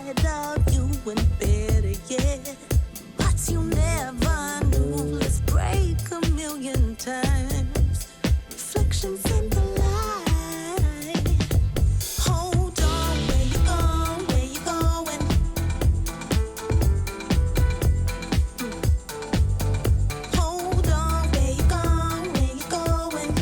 inside of you and better yet, what you never knew. Let's break a million times. Reflections in the light. Hold on, where you going? Where you going? Hold on, where you going? Where you going?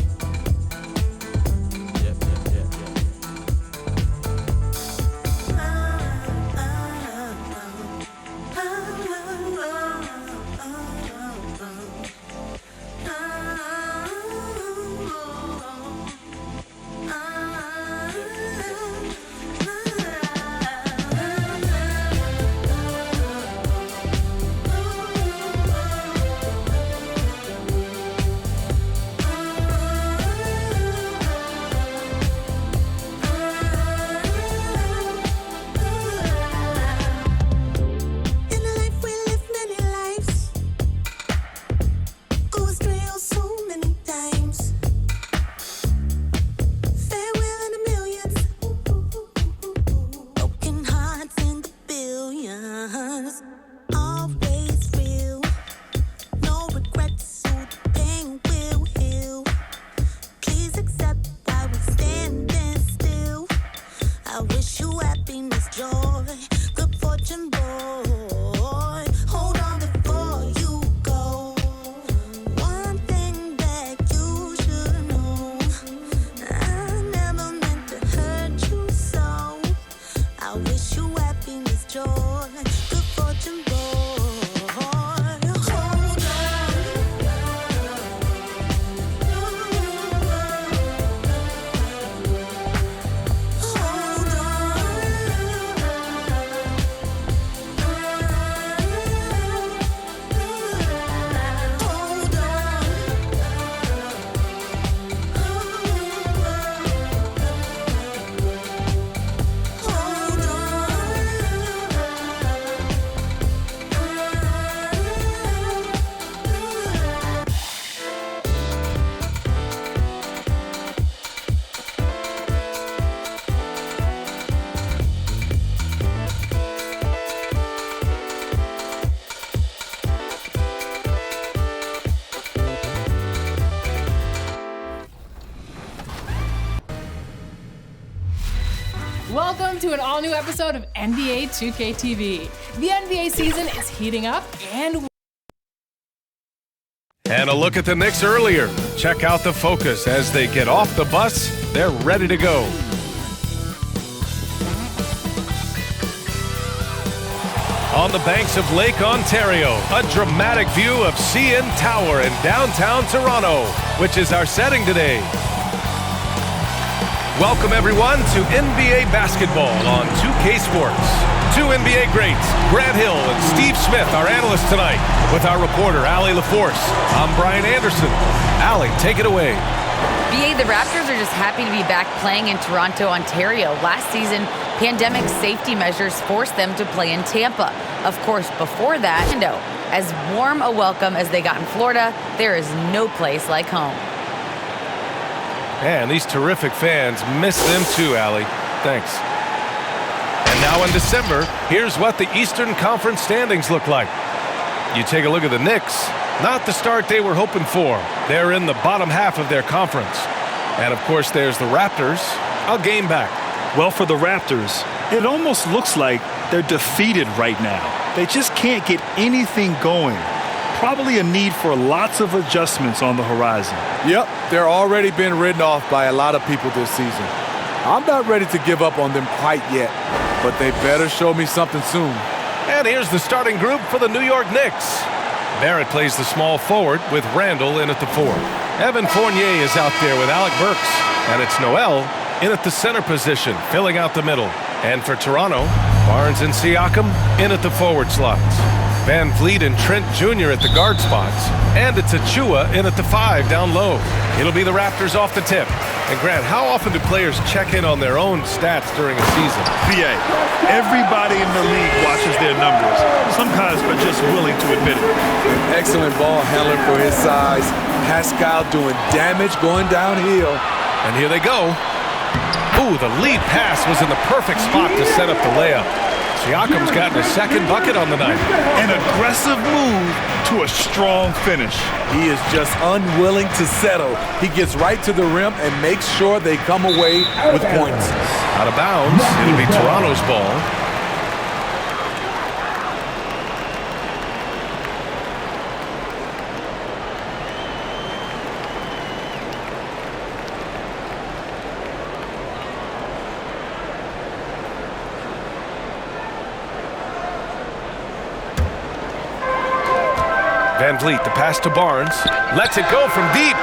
In a life we live many lives, go astray oh so many times. Farewell in the millions, broken hearts in the billions. Always real, no regrets, so the pain will heal. Please accept I was standing still. I wish you happiness, joy, good fortune, boy. Hold on before you go. One thing that you should know, I never meant to hurt you so. I wish you happiness, joy, good fortune, boy. Hold on. Hold Welcome to an all-new episode of NBA 2K TV. The NBA season is heating up and And a look at the Knicks earlier. Check out the focus as they get off the bus. They're ready to go. On the banks of Lake Ontario, a dramatic view of CN Tower in downtown Toronto, which is our setting today. Welcome everyone to NBA basketball on 2K Sports. Two NBA greats, Grant Hill and Steve Smith, our analysts tonight, with our reporter, Allie LaForce. I'm Brian Anderson. Allie, take it away. BA, the Raptors are just happy to be back playing in Toronto, Ontario. Last season, pandemic safety measures forced them to play in Tampa. Of course, before that, as warm a welcome as they got in Florida, there is no place like home. Man, these terrific fans miss them too, Allie. Thanks. And now in December, here's what the Eastern Conference standings look like. You take a look at the Knicks. Not the start they were hoping for. They're in the bottom half of their conference. And of course, there's the Raptors, a game back. Well, for the Raptors, it almost looks like they're defeated right now. They just can't get anything going. Probably a need for lots of adjustments on the horizon. Yep, they're already been written off by a lot of people this season. I'm not ready to give up on them quite yet, but they better show me something soon. And here's the starting group for the New York Knicks. Barrett plays the small forward with Randle in at the 4. Evan Fournier is out there with Alec Burks. And it's Noel in at the center position, filling out the middle. And for Toronto, Barnes and Siakam in at the forward slots. Van Vliet and Trent Jr. at the guard spots. And it's Achua in at the 5 down low. It'll be the Raptors off the tip. And Grant, how often do players check in on their own stats during a season? BA, everybody in the league watches their numbers. Some guys are just willing to admit it. An excellent ball handler for his size. Pascal doing damage going downhill. And here they go. Ooh, the lead pass was in the perfect spot to set up the layup. Siakam's gotten his second bucket on the night. An aggressive move to a strong finish. He is just unwilling to settle. He gets right to the rim and makes sure they come away with points. Out of bounds. It'll be Toronto's ball. Van Vliet, the pass to Barnes. Lets it go from deep.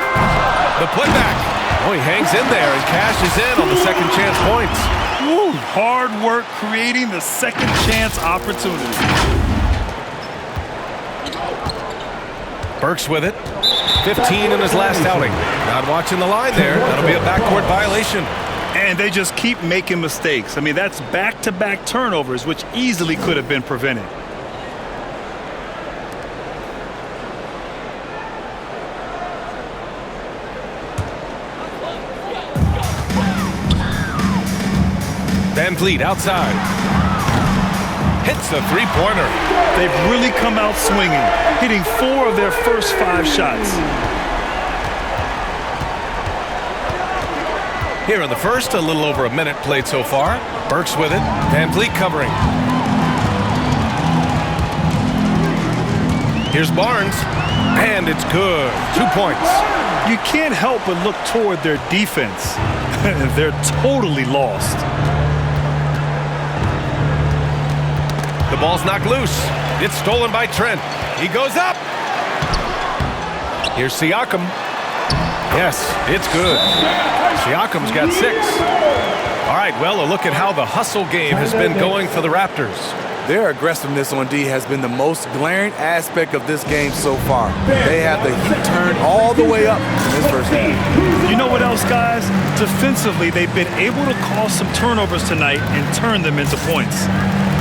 The putback. Oh, he hangs in there and cashes in on the second chance points. Woo, hard work creating the second chance opportunity. Burks with it. 15 in his last outing. Not watching the line there. That'll be a backcourt violation. And they just keep making mistakes. I mean, that's back-to-back turnovers, which easily could have been prevented. Van Vliet outside. Hits the three-pointer. They've really come out swinging, hitting 4 of their first 5 shots. Here in the first, a little over a minute played so far. Burks with it. Van Vliet covering. Here's Barnes. And it's good. 2 points. You can't help but look toward their defense. They're totally lost. The ball's knocked loose. It's stolen by Trent. He goes up. Here's Siakam. Yes, it's good. Siakam's got 6. All right, well, a look at how the hustle game has been going for the Raptors. Their aggressiveness on D has been the most glaring aspect of this game so far. They have the heat turned all the way up in this first game. You know what else, guys? Defensively, they've been able to cause some turnovers tonight and turn them into points.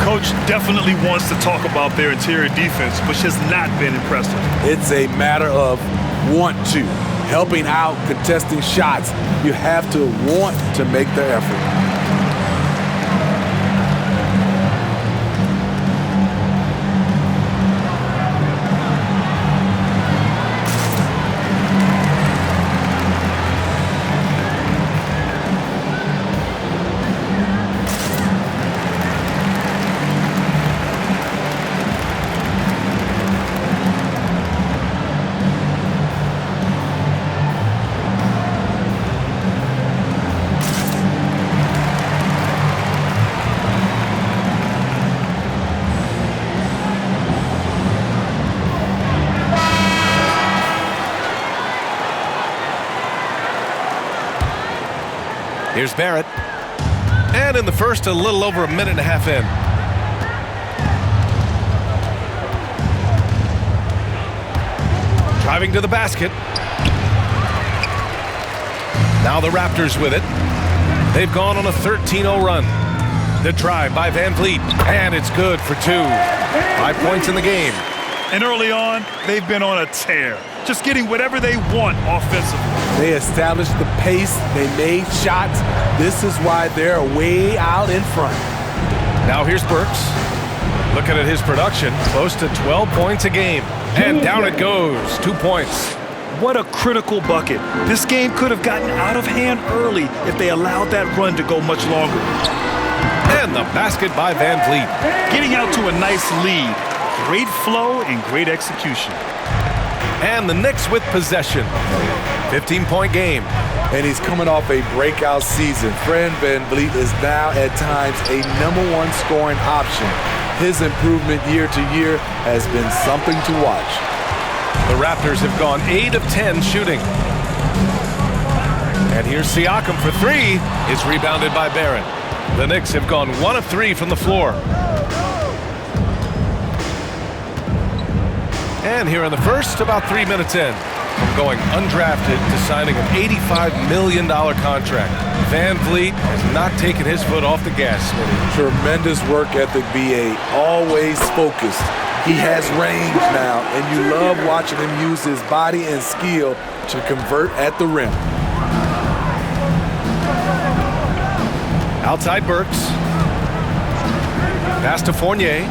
Coach definitely wants to talk about their interior defense, which has not been impressive. It's a matter of want to. Helping out, contesting shots. You have to want to make the effort. Here's Barrett. And in the first, a little over a minute and a half in. Driving to the basket. Now the Raptors with it. They've gone on a 13-0 run. The drive by Van Vliet. And it's good for 2. 5 points in the game. And early on, they've been on a tear. Just getting whatever they want offensively. They established the pace. They made shots. This is why they're way out in front. Now here's Burks. Looking at his production, close to 12 points a game. And down it goes. 2 points. What a critical bucket. This game could have gotten out of hand early if they allowed that run to go much longer. And the basket by Van Vliet. Getting out to a nice lead. Great flow and great execution. And the Knicks with possession. 15-point game. And he's coming off a breakout season. Fred Van Vliet is now at times a #1 scoring option. His improvement year to year has been something to watch. The Raptors have gone 8 of 10 shooting. And here's Siakam for 3. It's rebounded by Barrett. The Knicks have gone 1 of 3 from the floor. And here in the first, about 3 minutes in, from going undrafted to signing an $85 million contract, Van Vliet has not taken his foot off the gas. Tremendous work ethic, BA. Always focused. He has range now, and you love watching him use his body and skill to convert at the rim. Outside Burks. Pass to Fournier.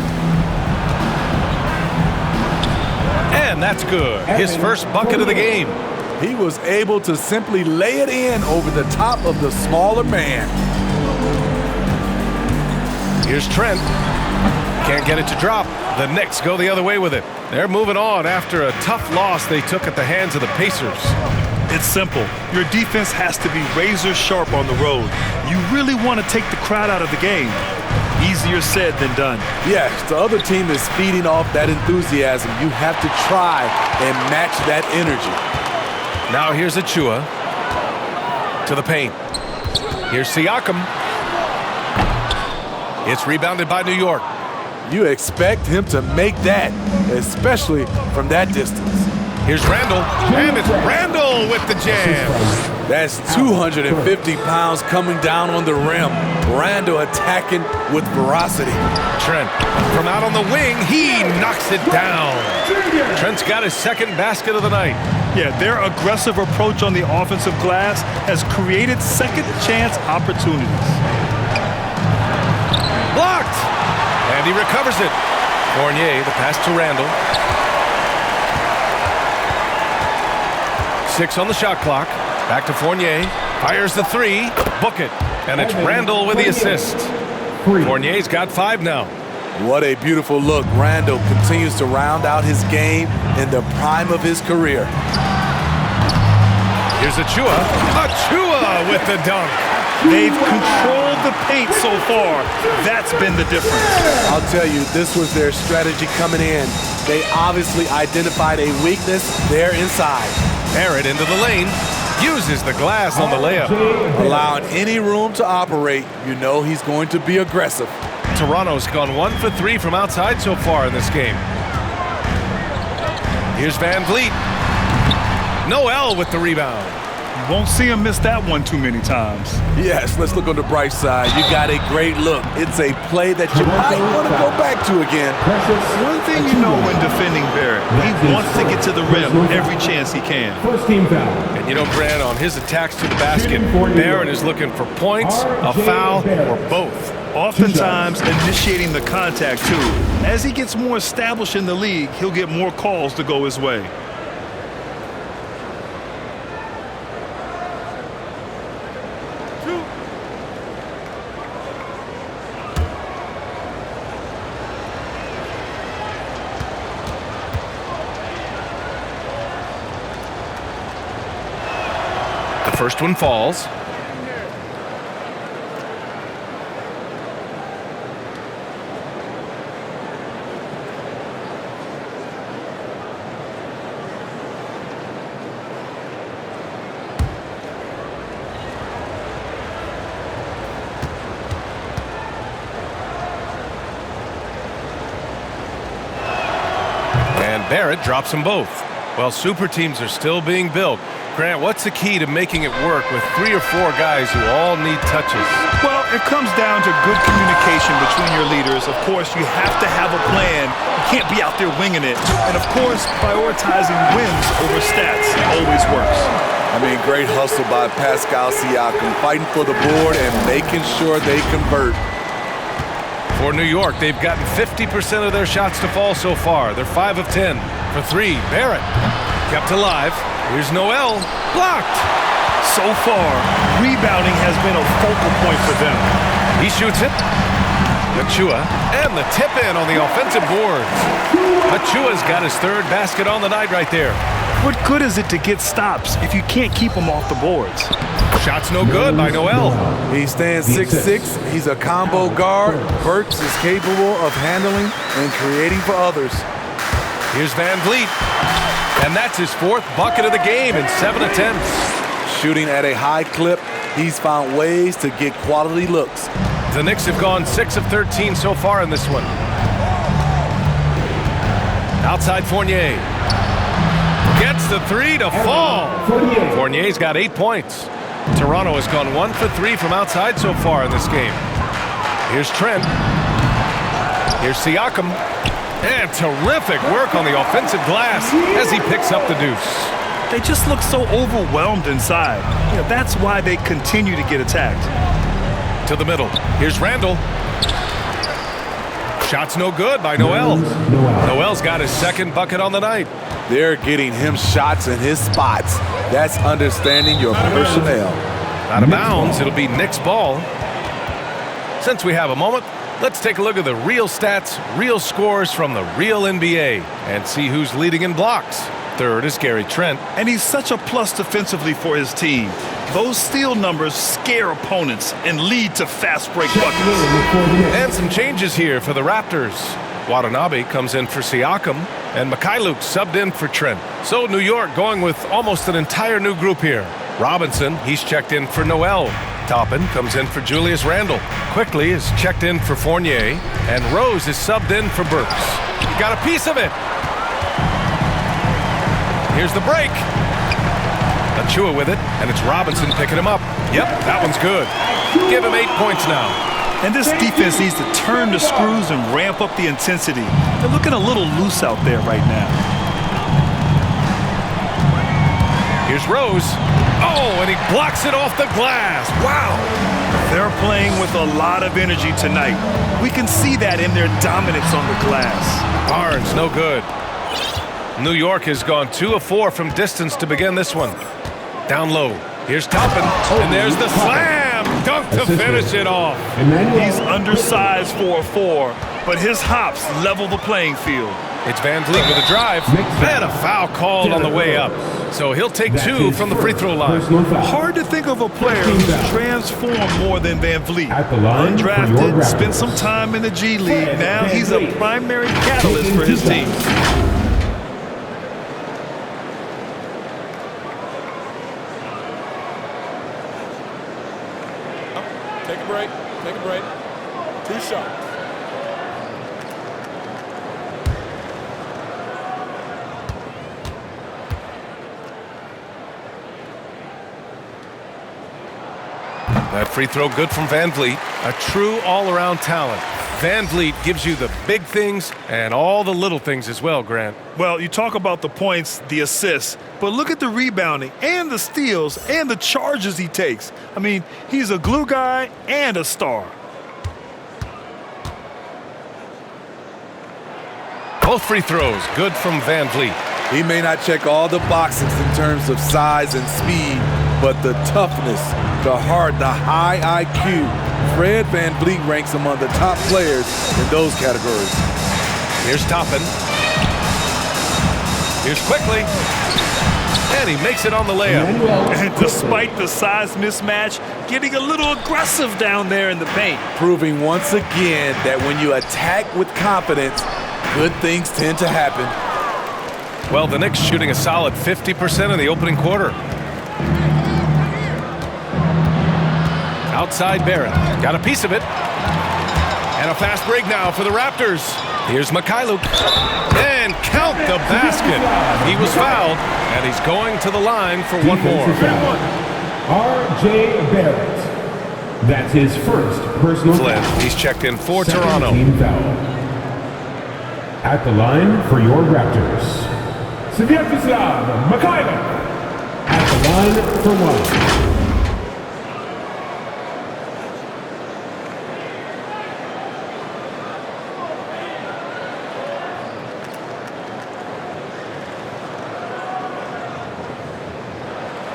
And that's good. His first bucket of the game. He was able to simply lay it in over the top of the smaller man. Here's Trent. Can't get it to drop. The Knicks go the other way with it. They're moving on after a tough loss they took at the hands of the Pacers. It's simple. Your defense has to be razor sharp on the road. You really want to take the crowd out of the game. Easier said than done. Yes, the other team is feeding off that enthusiasm. You have to try and match that energy. Now here's Achua to the paint. Here's Siakam. It's rebounded by New York. You expect him to make that, especially from that distance. Here's Randle, and it's Randle with the jam. That's 250 pounds coming down on the rim. Randle attacking with ferocity. Trent, from out on the wing, he knocks it down. Trent's got his second basket of the night. Yeah, their aggressive approach on the offensive glass has created second chance opportunities. Blocked! And he recovers it. Fournier, the pass to Randle. 6 on the shot clock. Back to Fournier. Fires the 3. Book it. And it's Randle with the assist. Fournier's got 5 now. What a beautiful look. Randle continues to round out his game in the prime of his career. Here's Achua. Achua with the dunk. They've controlled the paint so far. That's been the difference. I'll tell you, this was their strategy coming in. They obviously identified a weakness there inside. Barrett into the lane. Uses the glass on the layup. Allowing any room to operate, you know he's going to be aggressive. Toronto's gone 1 for 3 from outside so far in this game. Here's Van Vliet. Noel with the rebound. You won't see him miss that one too many times. Yes, let's look on the bright side. You got a great look. It's a play that you might want to go back to again. One thing you know when defending Barrett, he wants to get to the rim every chance he can. First team foul. And you know, Grant, on his attacks to the basket, Barrett is looking for points, a foul, or both. Oftentimes initiating the contact too. As he gets more established in the league, he'll get more calls to go his way. The first one falls. And Barrett drops them both. Well, super teams are still being built. Grant, what's the key to making it work with 3 or 4 guys who all need touches? Well, it comes down to good communication between your leaders. Of course, you have to have a plan. You can't be out there winging it. And of course, prioritizing wins over stats always works. I mean, great hustle by Pascal Siakam, fighting for the board and making sure they convert. For New York, they've gotten 50% of their shots to fall so far. They're 5 of 10. For 3, Barrett kept alive. Here's Noel, blocked. So far, rebounding has been a focal point for them. He shoots it. Achua, and the tip in on the offensive boards. Achua's got his 3rd basket on the night right there. What good is it to get stops if you can't keep them off the boards? Shot's no good by Noel. He stands 6'6". He's a combo guard. Burks is capable of handling and creating for others. Here's Van Vliet. And that's his 4th bucket of the game in 7 attempts. Shooting at a high clip, he's found ways to get quality looks. The Knicks have gone 6 of 13 so far in this one. Outside Fournier. Gets the 3 to fall. Fournier's got 8 points. Toronto has gone 1 for 3 from outside so far in this game. Here's Trent. Here's Siakam. And terrific work on the offensive glass as he picks up the deuce. They just look so overwhelmed inside. You know, that's why they continue to get attacked. To the middle. Here's Randle. Shot's no good by Noel. Noel's got his second bucket on the night. They're getting him shots in his spots. That's understanding your personnel. Out of bounds, it'll be Knicks ball. Since we have a moment, let's take a look at the real stats, real scores from the real NBA and see who's leading in blocks. Third is Gary Trent. And he's such a plus defensively for his team. Those steal numbers scare opponents and lead to fast break buckets. And some changes here for the Raptors. Watanabe comes in for Siakam, and Mikhailuk subbed in for Trent. So New York going with almost an entire new group here. Robinson, he's checked in for Noel. Toppin comes in for Julius Randle. Quickly is checked in for Fournier, and Rose is subbed in for Burks. He got a piece of it. Here's the break. Achua with it, and it's Robinson picking him up. Yep, that one's good. Give him 8 points now. And this defense needs to turn the screws and ramp up the intensity. They're looking a little loose out there right now. Here's Rose. Oh, and he blocks it off the glass. Wow. They're playing with a lot of energy tonight. We can see that in their dominance on the glass. Barnes, no good. New York has gone 2 of 4 from distance to begin this one. Down low. Here's Toppin, and there's the slam. Dunk to finish it off. He's undersized for a 4, but his hops level the playing field. It's Van Vliet with a drive, and a foul called on the way up. So he'll take 2 from the free throw line. Hard to think of a player who's transformed more than Van Vliet. Undrafted, spent some time in the G League. Now he's a primary catalyst for his team. Take a break. 2 shots. That free throw good from Van Vliet. A true all-around talent. Van Vliet gives you the big things and all the little things as well, Grant. Well, you talk about the points, the assists, but look at the rebounding and the steals and the charges he takes. I mean, he's a glue guy and a star. Both free throws good from Van Vliet. He may not check all the boxes in terms of size and speed, but the toughness, the heart, the high IQ, Fred Van Vliet ranks among the top players in those categories. Here's Toppin. Here's Quickly. And he makes it on the layup. And despite the size mismatch, getting a little aggressive down there in the paint. Proving once again that when you attack with confidence, good things tend to happen. Well, the Knicks shooting a solid 50% in the opening quarter. Outside Barrett. Got a piece of it. And a fast break now for the Raptors. Here's Mikhailuk. And count the basket. He was fouled, and he's going to the line for one more. R.J. Barrett. That's his first personal Flynn, foul. he's checked in for Toronto. Team foul. At the line for your Raptors, Siakam, Mikhailuk. At the line for 1.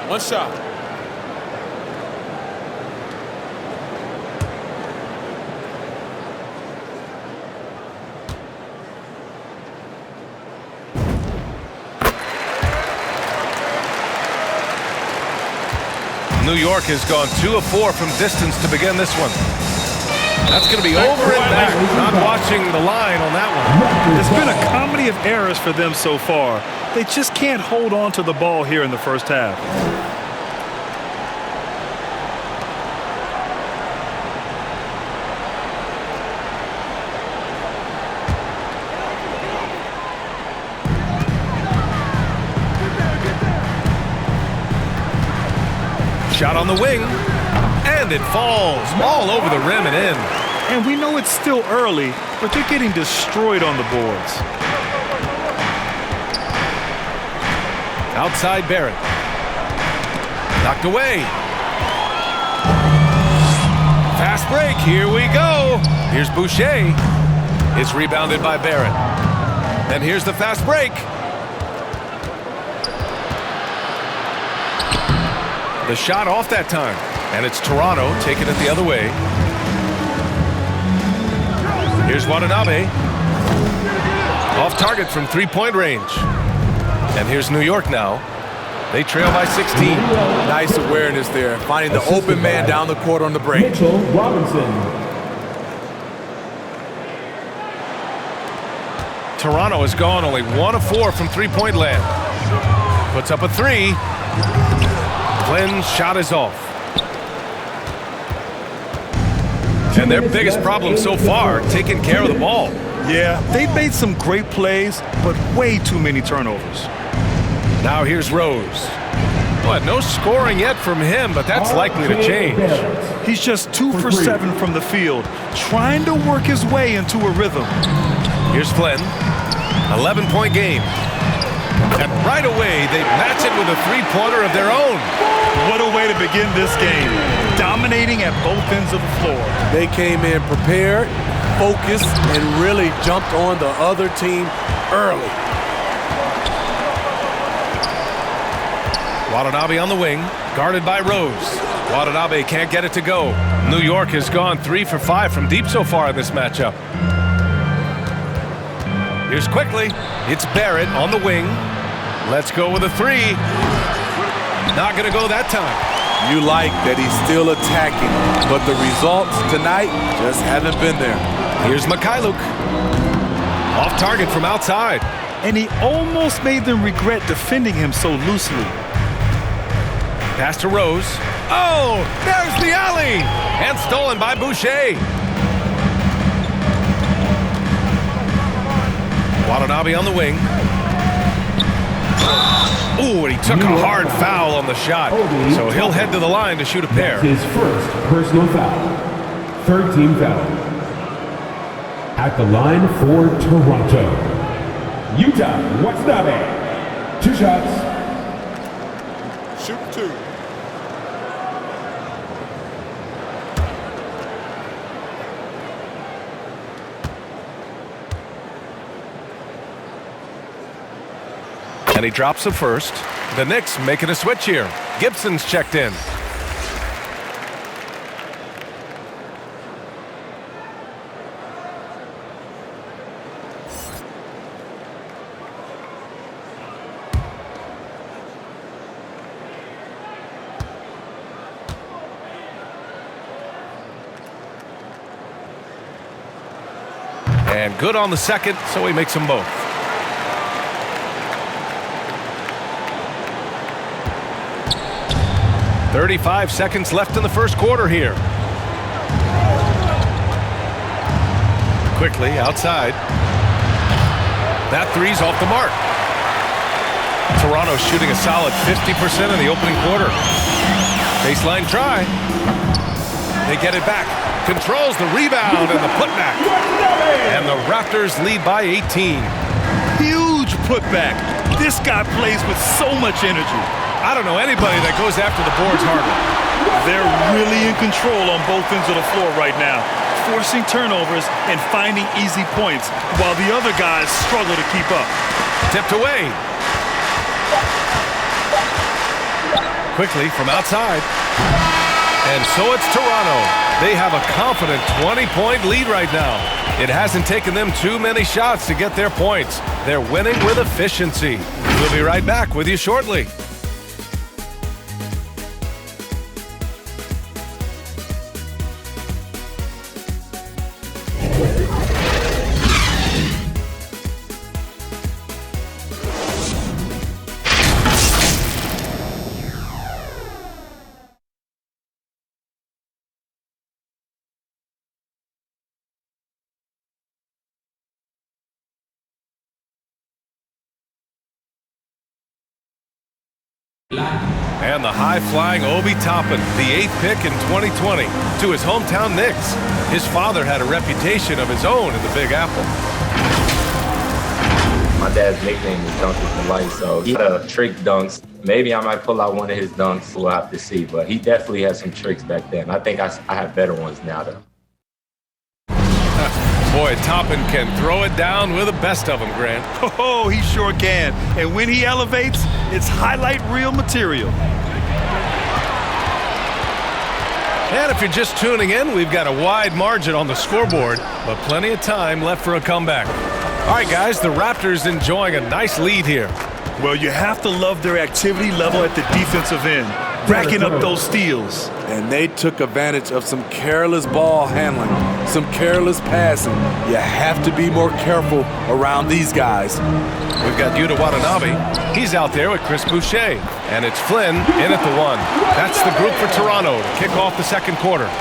One shot. New York has gone 2 of 4 from distance to begin this one. That's going to be over and back. Not watching the line on that one. It's been a comedy of errors for them so far. They just can't hold on to the ball here in the first half. Shot on the wing, and it falls all over the rim and in. And we know it's still early, but they're getting destroyed on the boards. Outside Barrett. Knocked away. Fast break, here we go. Here's Boucher. It's rebounded by Barrett. And here's the fast break. The shot off that time. And it's Toronto taking it the other way. Here's Watanabe. Off target from three-point range. And here's New York now. They trail by 16. Nice awareness there, finding the open man down the court on the break. Mitchell Robinson. Toronto has gone only 1 of 4 from three-point land. Puts up a three. Flynn's shot is off. And their biggest problem so far, taking care of the ball. Yeah, they've made some great plays, but way too many turnovers. Now here's Rose. What, no scoring yet from him, but that's likely to change. He's just 2 for 7 from the field, trying to work his way into a rhythm. Here's Flynn. 11-point game. And right away, they match it with a three-pointer of their own. What a way to begin this game. Dominating at both ends of the floor. They came in prepared, focused, and really jumped on the other team early. Watanabe on the wing, guarded by Rose. Watanabe can't get it to go. New York has gone 3 for 5 from deep so far in this matchup. Here's quickly. It's Barrett on the wing. Let's go with a three. Not going to go that time. You like that he's still attacking, but the results tonight just haven't been there. Here's Mikhailuk. Off target from outside. And he almost made them regret defending him so loosely. Pass to Rose. Oh, there's the alley! And stolen by Boucher. Watanabe on the wing. Ooh, and he took a hard foul on the shot. So he'll head to the line to shoot a pair. His first personal foul. Third team foul. At the line for Toronto. Utah Watanabe. 2 shots. Shoot 2. And he drops the first. The Knicks making a switch here. Gibson's checked in. And good on the second, so he makes them both. "35 seconds left in the first quarter here. Quickly outside. That three's off the mark. Toronto's shooting a solid 50% in the opening quarter. Baseline try. They get it back. Controls the rebound and the putback. And the Raptors lead by 18. Huge putback. This guy plays with so much energy. I don't know anybody that goes after the boards harder. They're really in control on both ends of the floor right now, forcing turnovers and finding easy points while the other guys struggle to keep up. Tipped away. Quickly from outside. And so it's Toronto. They have a confident 20-point lead right now. It hasn't taken them too many shots to get their points. They're winning with efficiency. We'll be right back with you shortly. And the high-flying Obi Toppin, the 8th pick in 2020, to his hometown Knicks. His father had a reputation of his own in the Big Apple. My dad's nickname is Dunker for Life, so he had trick dunks. Maybe I might pull out one of his dunks, we'll have to see. But he definitely had some tricks back then. I think I have better ones now, though. Boy, Toppin can throw it down with the best of them, Grant. Oh, he sure can. And when he elevates, it's highlight reel material. And if you're just tuning in, we've got a wide margin on the scoreboard, but plenty of time left for a comeback. All right, guys, the Raptors enjoying a nice lead here. Well, you have to love their activity level at the defensive end, racking up those steals. And they took advantage of some careless ball handling, some careless passing. You have to be more careful around these guys. We've got Yuta Watanabe. He's out there with Chris Boucher. And it's Flynn in at the 1. That's the group for Toronto to kick off the second quarter.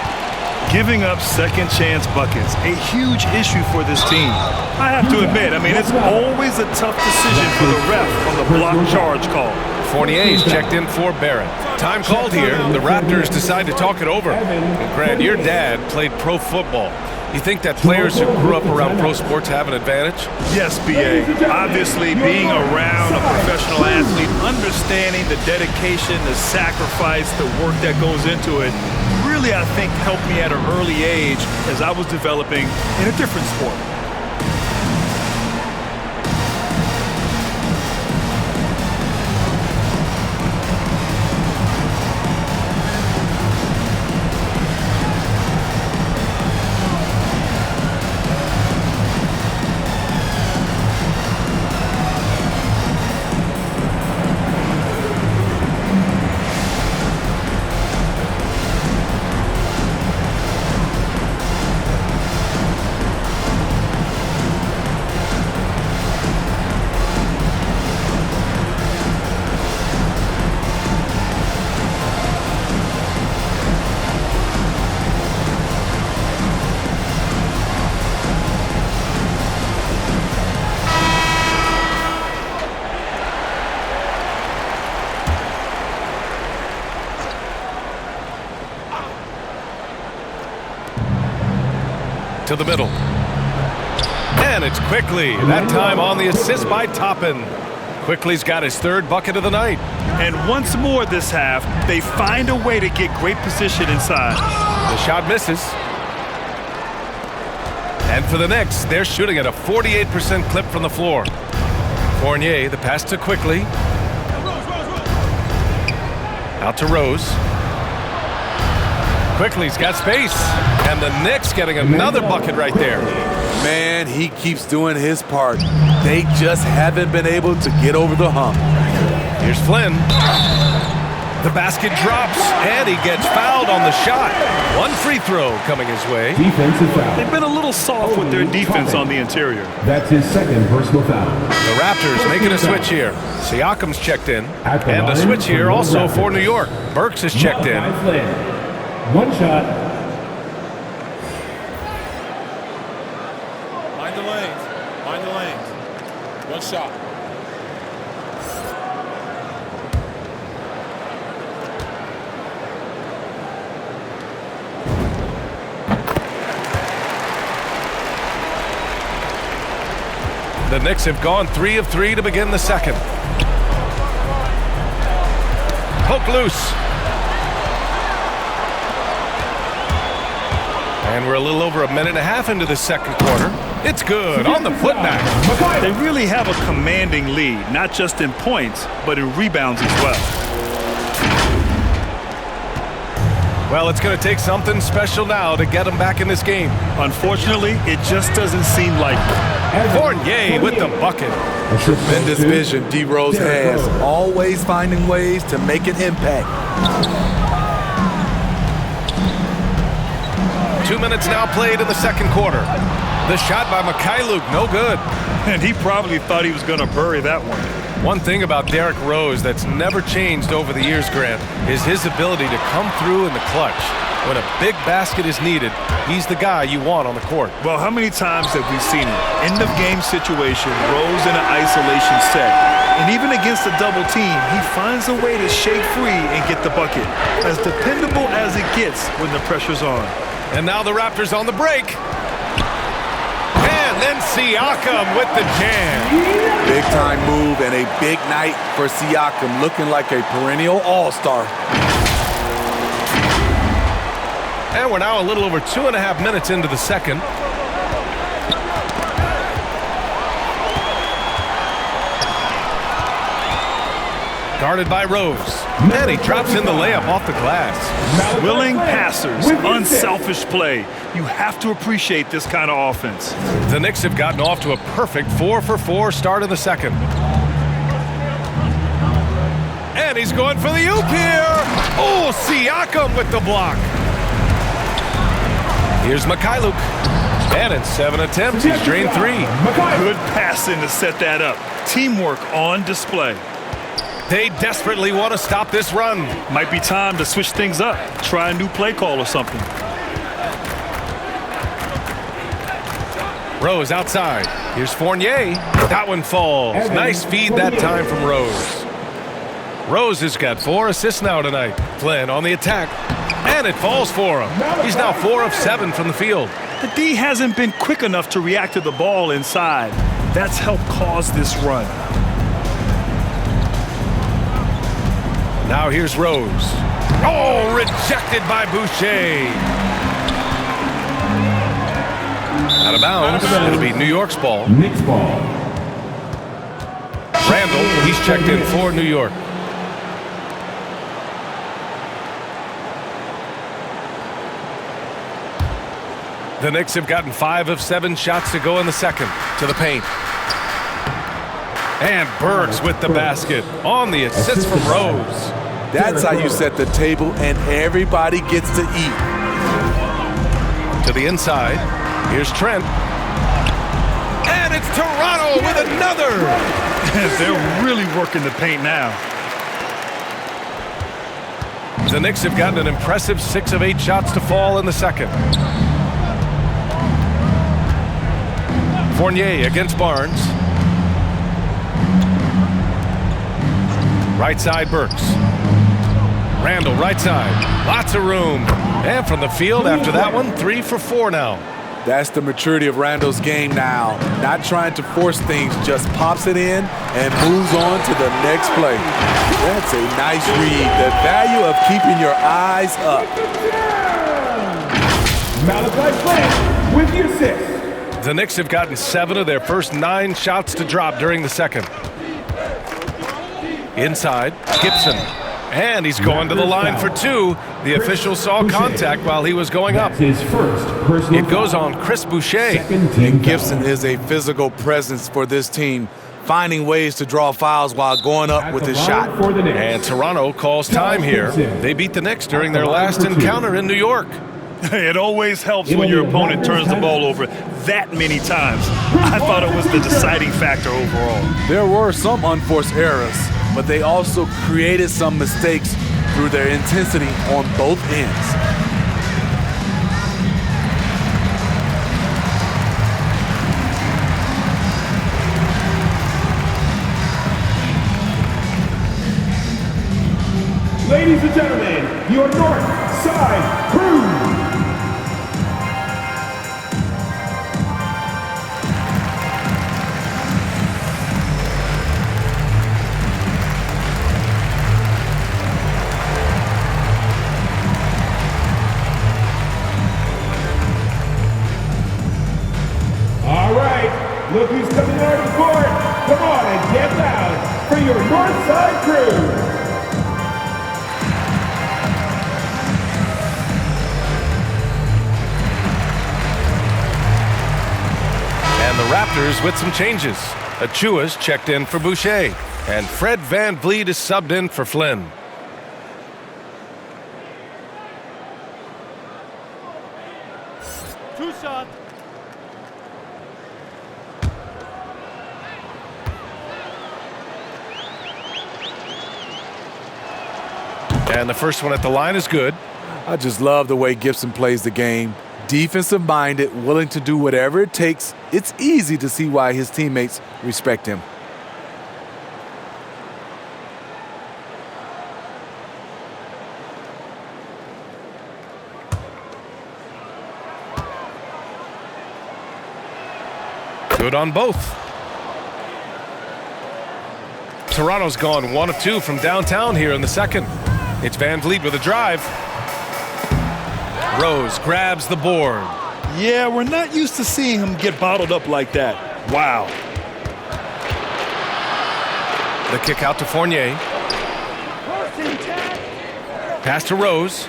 Giving up second chance buckets, a huge issue for this team. I have to admit, it's always a tough decision for the ref on the block charge call. Fournier's checked in for Barrett. Time called here. The Raptors decide to talk it over. And Grant, your dad played pro football. You think that players who grew up around pro sports have an advantage? Yes, B.A. Obviously, being around a professional athlete, understanding the dedication, the sacrifice, the work that goes into it, really, I think, helped me at an early age as I was developing in a different sport. To the middle. And it's Quickly. That time on the assist by Toppin. Quickly's got his 3rd bucket of the night. And once more this half, they find a way to get great position inside. The shot misses. And for the Knicks, they're shooting at a 48% clip from the floor. Fournier, the pass to Quickly. Out to Rose. Quickly's got space. And the Knicks getting another bucket right there. Man, he keeps doing his part. They just haven't been able to get over the hump. Here's Flynn. The basket drops, and he gets fouled on the shot. 1 free throw coming his way. Defensive foul. They've been a little soft with their defense on the interior. That's his 2nd personal foul. The Raptors making a switch here. Siakam's checked in. At the And a line switch here for the also Raptors. for New York. Burks is checked in. Malachi Flynn. 1 shot. Mind the lanes. Mind the lanes. 1 shot. The Knicks have gone 3 of 3 to begin the second. Poke loose. And we're a little over a minute and a half into the second quarter. It's good on the putback. They really have a commanding lead, not just in points, but in rebounds as well. Well, it's going to take something special now to get them back in this game. Unfortunately, it just doesn't seem like it. Fournier with the bucket. Tremendous vision D. Rose has, always finding ways to make an impact. 2 minutes now played in the second quarter. The shot by Mikhailuk, no good. And he probably thought he was going to bury that one. One thing about Derrick Rose that's never changed over the years, Grant, is his ability to come through in the clutch. When a big basket is needed, he's the guy you want on the court. Well, how many times have we seen it? End of game situation, Rose in an isolation set. And even against a double team, he finds a way to shake free and get the bucket. As dependable as it gets when the pressure's on. And now the Raptors on the break. And then Siakam with the jam. Big time move and a big night for Siakam, looking like a perennial all-star. And we're now a little over 2.5 minutes into the second. Guarded by Rose. And he drops in the layup off the glass. Willing passers, unselfish play. You have to appreciate this kind of offense. The Knicks have gotten off to a perfect 4-for-4 start in the second. And he's going for the oop here. Oh, Siakam with the block. Here's Mikhailuk. And in 7 attempts, he's drained 3. Good passing to set that up. Teamwork on display. They desperately want to stop this run. Might be time to switch things up. Try a new play call or something. Rose outside. Here's Fournier. That one falls. Nice feed that time from Rose. Rose has got 4 assists now tonight. Flynn on the attack. And it falls for him. He's now 4 of 7 from the field. The D hasn't been quick enough to react to the ball inside. That's helped cause this run. Now here's Rose. Oh, rejected by Boucher. Out of bounds. It'll be New York's ball. Knicks ball. Randle, he's checked in for New York. The Knicks have gotten 5 of 7 shots to go in the second. To the paint. And Burks with the basket on the assist from Rose. That's how you set the table and everybody gets to eat. To the inside. Here's Trent. And it's Toronto with another. They're really working the paint now. The Knicks have gotten an impressive 6 of 8 shots to fall in the second. Fournier against Barnes. Right side, Burks. Randle, right side. Lots of room. And from the field after that one, 3 for 4 now. That's the maturity of Randle's game now. Not trying to force things, just pops it in and moves on to the next play. That's a nice read. The value of keeping your eyes up. Malachi Flynn with the assist. The Knicks have gotten 7 of their first 9 shots to drop during the second. Inside, Gibson. And he's going to the line for 2. The official saw contact while he was going up. His first personal It goes on Chris Boucher. And Gibson is a physical presence for this team, finding ways to draw fouls while going up with his shot. And Toronto calls time here. They beat the Knicks during their last encounter in New York. It always helps when your opponent turns the ball over that many times. I thought it was the deciding factor overall. There were some unforced errors, but they also created some mistakes through their intensity on both ends. Ladies and gentlemen, your North Side Crew. Look who's coming out of the court. Come on and get loud for your Northside Crew. And the Raptors with some changes. Achua's checked in for Boucher. And Fred VanVleet is subbed in for Flynn. Two shots. And the first one at the line is good. I just love the way Gibson plays the game. Defensive-minded, willing to do whatever it takes. It's easy to see why his teammates respect him. Good on both. Toronto's gone 1 of 2 from downtown here in the second. It's VanVleet with a drive. Rose grabs the board. Yeah, we're not used to seeing him get bottled up like that. Wow. The kick out to Fournier. Pass to Rose.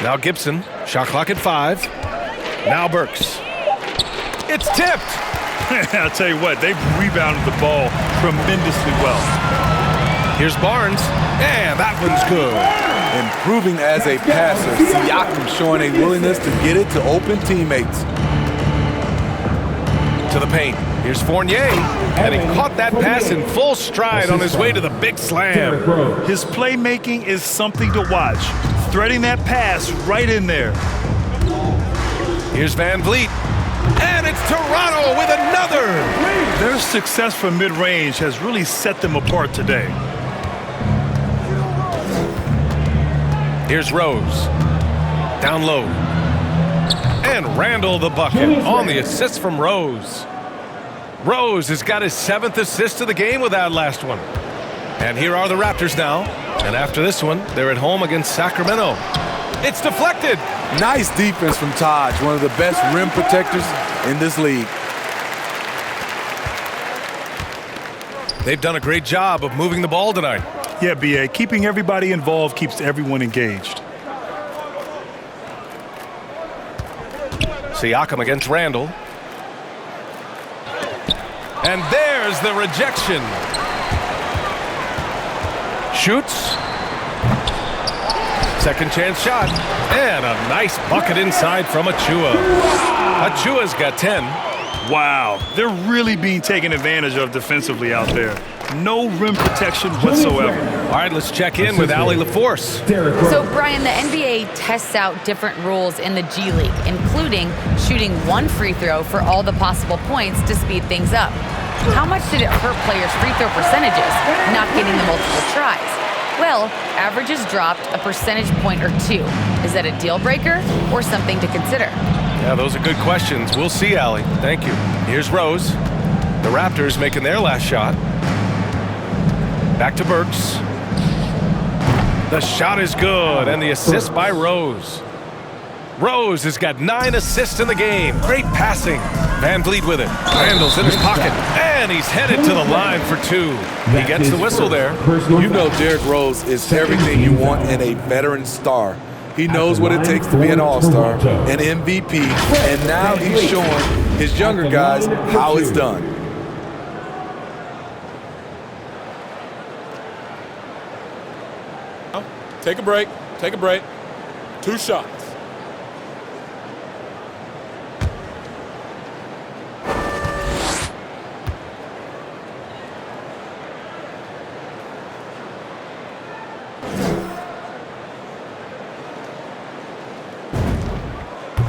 Now Gibson. Shot clock at 5. Now Burks. It's tipped. I'll tell you what, they've rebounded the ball tremendously well. Here's Barnes. And that one's good. Improving as a passer, Siakam showing a willingness to get it to open teammates. To the paint. Here's Fournier. And he caught that pass in full stride on his way to the big slam. His playmaking is something to watch. Threading that pass right in there. Here's Van Vliet. And it's Toronto with another. Their success from mid-range has really set them apart today. Here's Rose. Down low. And Randle the bucket on the assist from Rose. Rose has got his 7th assist of the game with that last one. And here are the Raptors now. And after this one, they're at home against Sacramento. It's deflected. Nice defense from Taj, one of the best rim protectors in this league. They've done a great job of moving the ball tonight. Yeah, B.A., keeping everybody involved keeps everyone engaged. Siakam against Randle. And there's the rejection. Shoots. Second chance shot. And a nice bucket inside from Achua. Achua's got 10. Wow, they're really being taken advantage of defensively out there. No rim protection whatsoever. All right, let's check in with Allie LaForce. So, Brian, the NBA tests out different rules in the G League, including shooting 1 free throw for all the possible points to speed things up. How much did it hurt players' free throw percentages, not getting the multiple tries? Well, averages dropped a percentage point or 2. Is that a deal breaker or something to consider? Yeah, those are good questions. We'll see, Allie. Thank you. Here's Rose. The Raptors making their last shot. Back to Burks. The shot is good, and the assist by Rose. Rose has got 9 assists in the game. Great passing. Van Vliet with it. Randle's in his pocket, and he's headed to the line for 2. He gets the whistle there. You know Derrick Rose is everything you want in a veteran star. He knows what it takes to be an all-star, an MVP, and now he's showing his younger guys how it's done. Take a break. Take a break. 2 shots.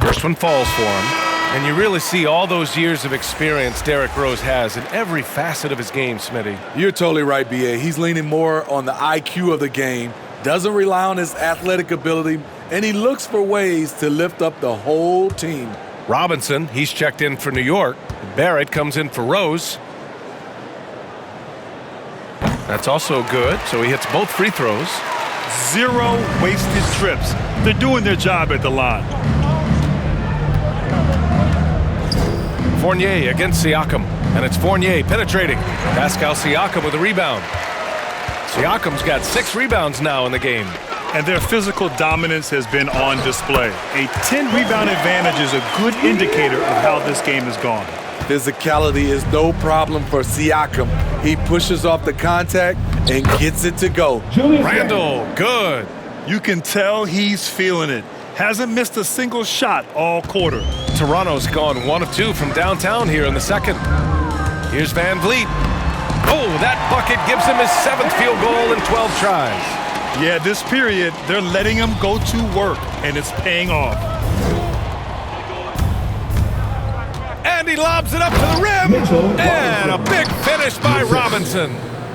First one falls for him. And you really see all those years of experience Derrick Rose has in every facet of his game, Smitty. You're totally right, B.A. He's leaning more on the IQ of the game, doesn't rely on his athletic ability, and he looks for ways to lift up the whole team. Robinson, he's checked in for New York. Barrett comes in for Rose. That's also good, so he hits both free throws. 0 wasted trips. They're doing their job at the line. Fournier against Siakam, and it's Fournier penetrating. Pascal Siakam with a rebound. Siakam's got 6 rebounds now in the game. And their physical dominance has been on display. A 10-rebound advantage is a good indicator of how this game has gone. Physicality is no problem for Siakam. He pushes off the contact and gets it to go. Randle, good. You can tell he's feeling it. Hasn't missed a single shot all quarter. Toronto's gone 1 of 2 from downtown here in the second. Here's Van Vliet. Oh, that bucket gives him his 7th field goal in 12 tries. Yeah, this period, they're letting him go to work, and it's paying off. And he lobs it up to the rim. And a big finish by Robinson.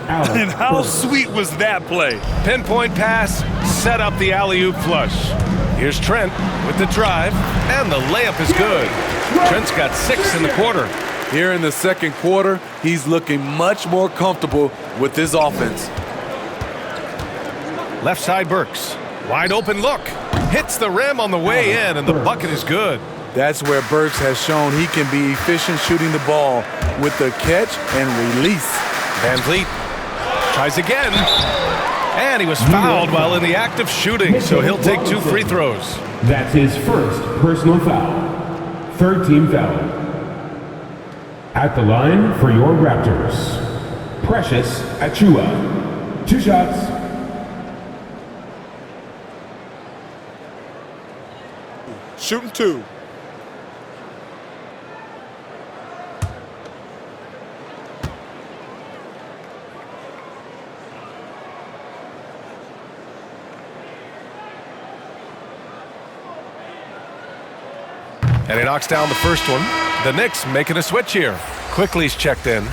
And how sweet was that play? Pinpoint pass, set up the alley-oop flush. Here's Trent with the drive, and the layup is good. Trent's got 6 in the quarter. Here in the second quarter, he's looking much more comfortable with his offense. Left side Burks. Wide open look. Hits the rim on the way in, and the bucket is good. That's where Burks has shown he can be efficient shooting the ball with the catch and release. Van Vliet Tries again. And he was fouled while in the act of shooting, so he'll take 2 free throws. That's his first personal foul. Third team foul. At the line for your Raptors, Precious Achiuwa. 2 shots. Shooting 2. And he knocks down the first one. The Knicks making a switch here. Quickly's checked in.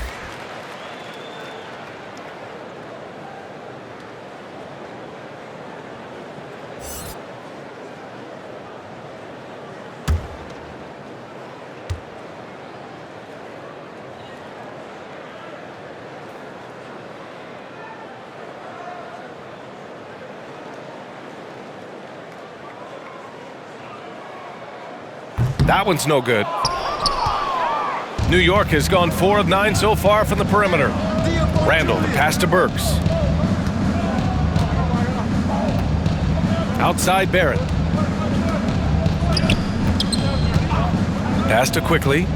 That one's no good. New York has gone 4 of 9 so far from the perimeter. Randle, the pass to Burks. Outside Barrett. Pass to Quickly.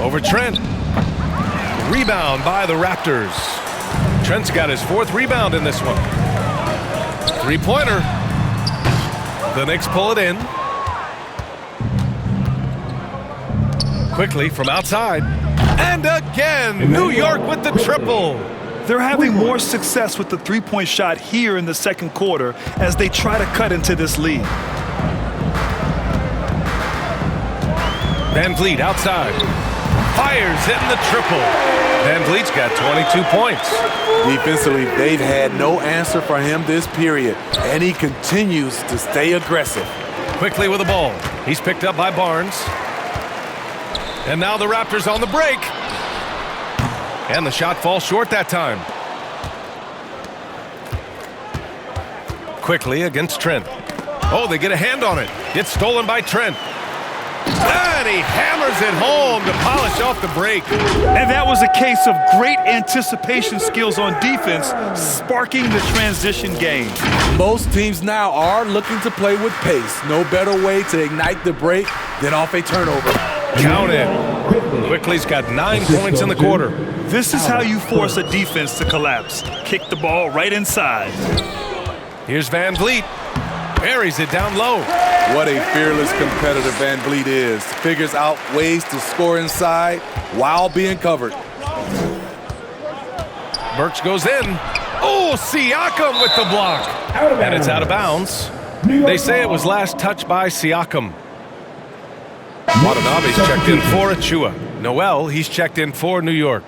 Over Trent. Rebound by the Raptors. Trent's got his 4th rebound in this one. 3-pointer. The Knicks pull it in. Quickly from outside. And again, New York with the triple. They're having more success with the three-point shot here in the second quarter as they try to cut into this lead. Van Vliet outside. Fires in the triple. Van Vliet's got 22 points. Defensively, they've had no answer for him this period, and he continues to stay aggressive. Quickly with the ball. He's picked up by Barnes. And now the Raptors on the break. And the shot falls short that time. Quickly against Trent. Oh, they get a hand on it. Gets stolen by Trent. And he hammers it home to polish off the break. And that was a case of great anticipation skills on defense, sparking the transition game. Most teams now are looking to play with pace. No better way to ignite the break than off a turnover. Count it. Quickly's got 9 points in the quarter. This is how you force a defense to collapse. Kick the ball right inside. Here's Van Vliet. Buries it down low. What a fearless competitor Van Vliet is. Figures out ways to score inside while being covered. Burks goes in. Oh, Siakam with the block. And it's out of bounds. They say it was last touched by Siakam. Watanabe's checked in for Achiuwa. Noel, he's checked in for New York.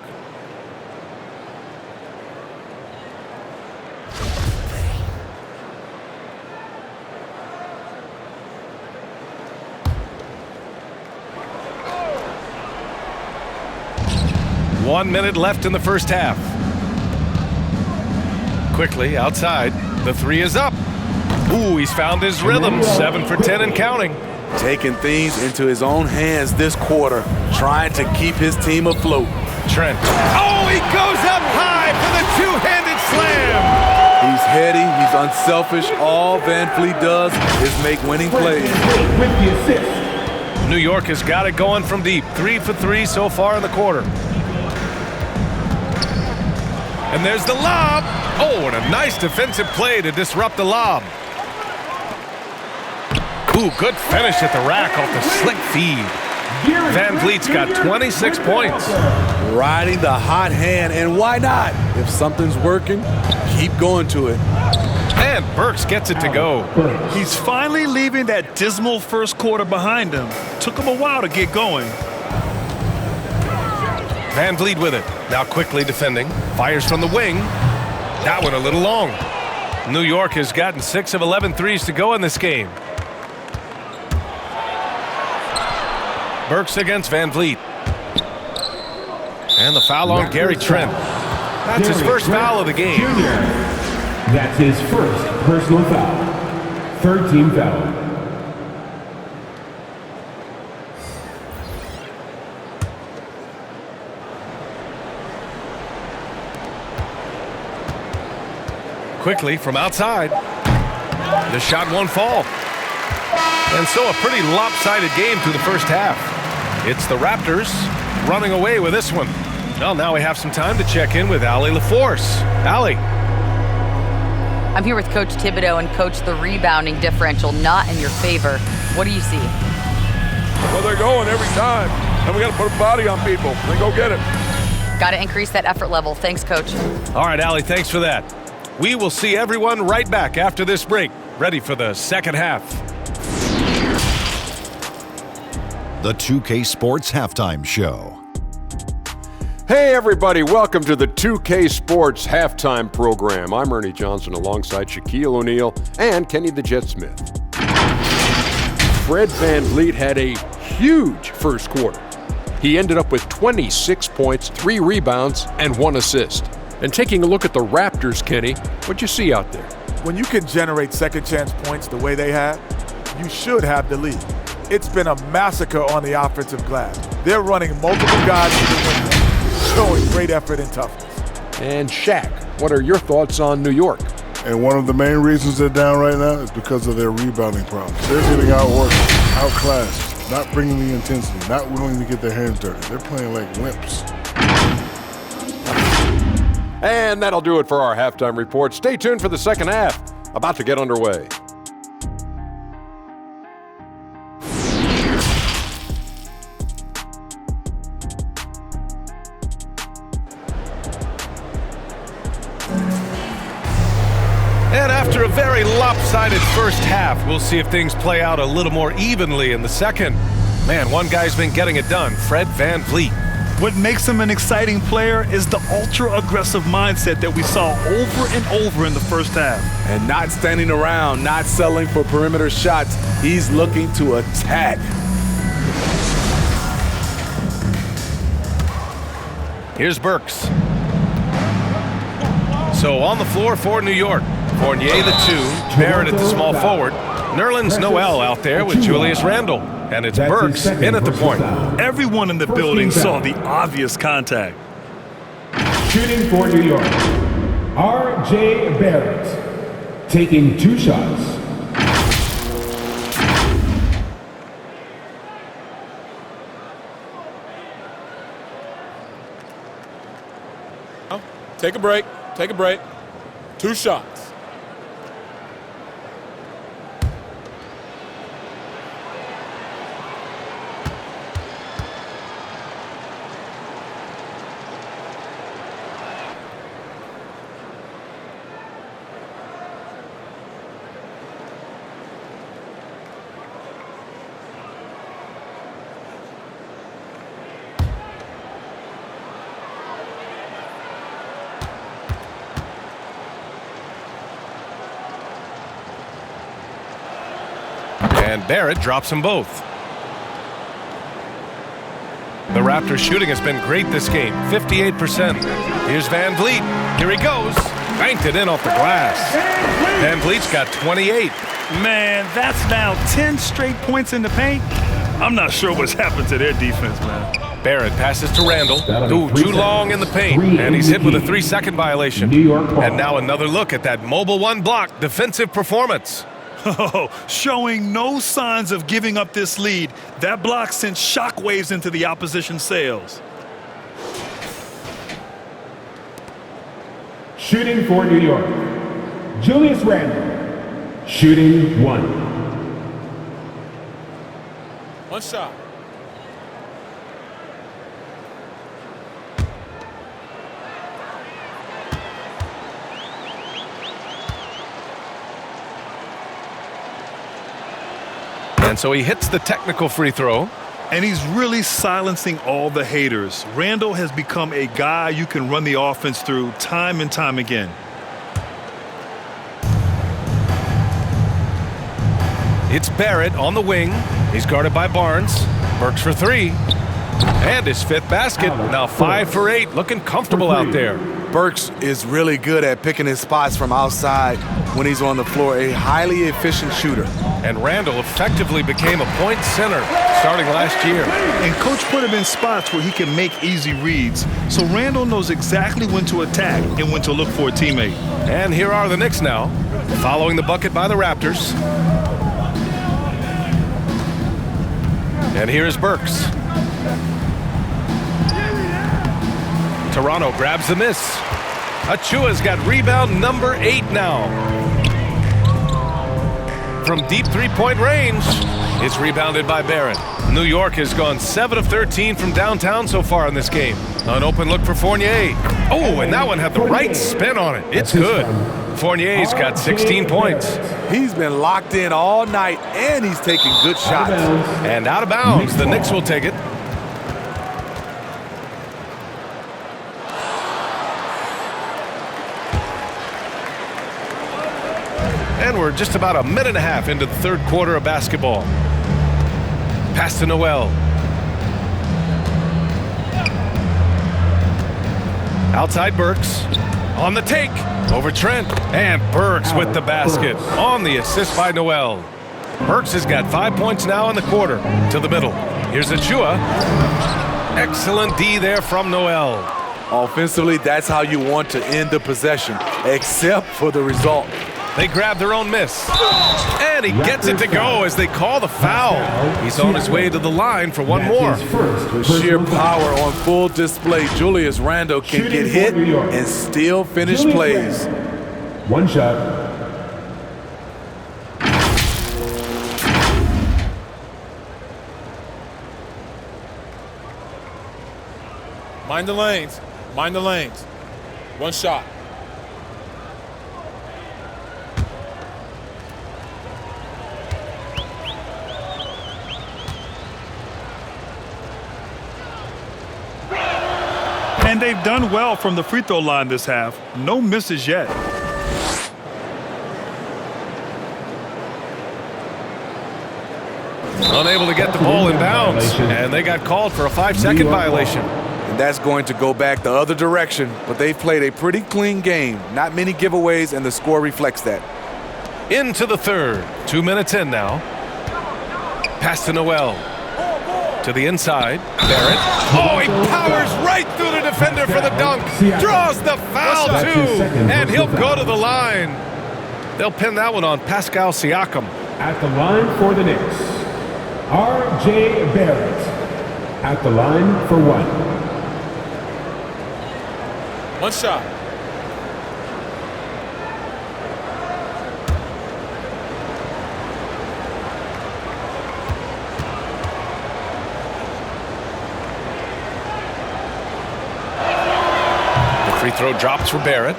One minute left in the first half. Quickly outside. The three is up. Ooh, he's found his rhythm. 7 for 10 and counting. Taking things into his own hands this quarter, trying to keep his team afloat. Trent. Oh, he goes up high for the two-handed slam. He's heady, he's unselfish. All Van Vliet does is make winning plays. New York has got it going from deep. 3 for 3 so far in the quarter. And there's the lob. Oh, and a nice defensive play to disrupt the lob. Ooh, good finish at the rack off the slick feed. Van Vliet's got 26 points. Riding the hot hand, and why not? If something's working, keep going to it. And Burks gets it to go. He's finally leaving that dismal first quarter behind him. Took him a while to get going. Van Vliet with it. Now quickly defending. Fires from the wing. That one a little long. New York has gotten 6 of 11 threes to go in this game. Burks against Van Vliet. And the foul on Gary Trent. That's his first foul of the game. That's his first personal foul. Third team foul. quickly from outside. The shot won't fall. And so a pretty lopsided game through the first half. It's the Raptors running away with this one. Well, now we have some time to check in with Allie LaForce. Allie. I'm here with Coach Thibodeau, and Coach, the rebounding differential not in your favor. What do you see? Well, they're going every time, and we got to put a body on people. Then go get it. Got to increase that effort level. Thanks, Coach. All right, Allie, thanks for that. We will see everyone right back after this break, ready for the second half. The 2K Sports Halftime Show. Hey everybody, welcome to the 2K Sports Halftime Program. I'm Ernie Johnson alongside Shaquille O'Neal and Kenny the Jet Smith. Fred VanVleet had a huge first quarter. He ended up with 26 points, 3 rebounds, and 1 assist. And taking a look at the Raptors, Kenny, what'd you see out there? When you can generate second chance points the way they have, you should have the lead. It's been a massacre on the offensive glass. They're running multiple guys to the window, showing great effort and toughness. And Shaq, what are your thoughts on New York? And one of the main reasons they're down right now is because of their rebounding problems. They're getting outworked, outclassed, not bringing the intensity, not willing to get their hands dirty. They're playing like wimps. And that'll do it for our halftime report. Stay tuned for the second half, about to get underway. And after a very lopsided first half, we'll see if things play out a little more evenly in the second. Man, one guy's been getting it done, Fred VanVleet. What makes him an exciting player is the ultra-aggressive mindset that we saw over and over in the first half. And not standing around, not settling for perimeter shots. He's looking to attack. Here's Burks. So on the floor for New York. Fournier the 2, Barrett at the small forward. Nerlens Noel out there with Julius Randle. And it's Burks in at the point. Everyone in the building saw the obvious contact. Shooting for New York, R.J. Barrett, taking 2 shots. Take a break. Take a break. 2 shots. And Barrett drops them both. The Raptors shooting has been great this game, 58%. Here's VanVleet. Here he goes. Banked it in off the glass. VanVleet's got 28. Man, that's now 10 straight points in the paint. I'm not sure what's happened to their defense, man. Barrett passes to Randle. Too long in the paint. And he's hit with a 3-second violation. And now another look at that mobile 1 block defensive performance. Oh, showing no signs of giving up this lead. That block sent shockwaves into the opposition's sails. Shooting for New York, Julius Randle, shooting 1. 1 shot. And so he hits the technical free throw. And he's really silencing all the haters. Randle has become a guy you can run the offense through time and time again. It's Barrett on the wing. He's guarded by Barnes. Burks for 3. And his 5th basket. Now 5 for 8. Looking comfortable out there. Burks is really good at picking his spots from outside when he's on the floor, a highly efficient shooter. And Randle effectively became a point center starting last year. And Coach put him in spots where he can make easy reads, so Randle knows exactly when to attack and when to look for a teammate. And here are the Knicks now, following the bucket by the Raptors. And here's Burks. Toronto grabs the miss. Achua's got rebound number 8 now. From deep three-point range, it's rebounded by Barrett. New York has gone 7 of 13 from downtown so far in this game. An open look for Fournier. Oh, and that one had the right spin on it. It's good. Fournier's got 16 points. He's been locked in all night, and he's taking good shots. And out of bounds, the Knicks will take it. And we're just about a minute and a half into the third quarter of basketball. Pass to Noel. Outside Burks. On the take. Over Trent. And Burks with the basket. On the assist by Noel. Burks has got 5 points now in the quarter. To the middle. Here's Achua. Excellent D there from Noel. Offensively, that's how you want to end the possession, except for the result. They grab their own miss. And he gets it to go as they call the foul. He's on his way to the line for one more. With sheer power on full display, Julius Randle can get hit and still finish plays. One shot. Mind the lanes. Mind the lanes. One shot. And they've done well from the free throw line this half. No misses yet. Unable to get the ball in bounds. And they got called for a 5-second violation. And that's going to go back the other direction. But they've played a pretty clean game. Not many giveaways, and the score reflects that. Into the third. 2 minutes in now. Pass to Noel. To the inside. Barrett. Oh, he powers right through the defender for the dunk. Draws the foul, too. And he'll go to the line. They'll pin that one on Pascal Siakam. At the line for the Knicks, R.J. Barrett. At the line for one. One shot. Free throw drops for Barrett.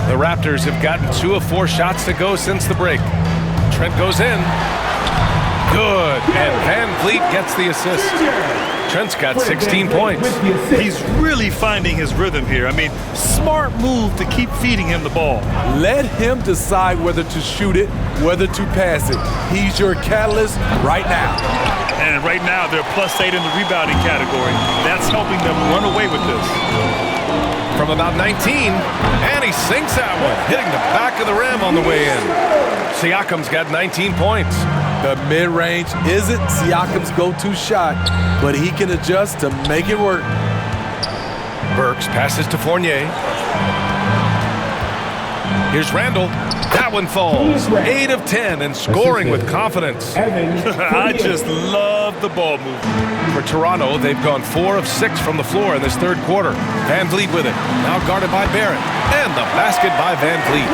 The Raptors have gotten 2 of 4 shots to go since the break. Trent goes in. Good. And Van Vliet gets the assist. Trent's got 16 points. He's really finding his rhythm here. I mean, smart move to keep feeding him the ball. Let him decide whether to shoot it, whether to pass it. He's your catalyst right now. And right now, they're +8 in the rebounding category. That's helping them run away with this. From about 19, and he sinks that one, hitting the back of the rim on the way in. Siakam's got 19 points. The mid-range isn't Siakam's go-to shot, but he can adjust to make it work. Burks passes to Fournier. Here's Randle. That one falls. 8 of 10 and scoring with confidence. I just love the ball movement. For Toronto, they've gone 4 of 6 from the floor in this third quarter. Van Vliet with it. Now guarded by Barrett. And the basket by Van Vliet.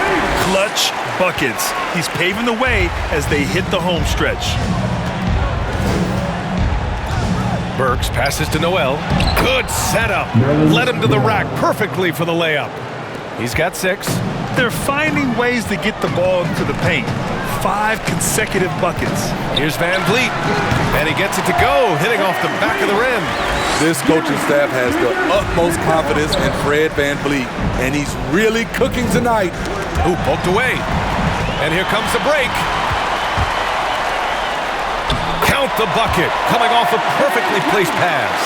Clutch buckets. He's paving the way as they hit the home stretch. Burks passes to Noel. Good setup. Led him to the rack perfectly for the layup. He's got 6. They're finding ways to get the ball into the paint. 5 consecutive buckets. Here's Van Vliet. And he gets it to go, hitting off the back of the rim. This coaching staff has the utmost confidence in Fred Van Vliet, and he's really cooking tonight. Ooh, poked away. And here comes the break. Count the bucket, coming off a perfectly placed pass.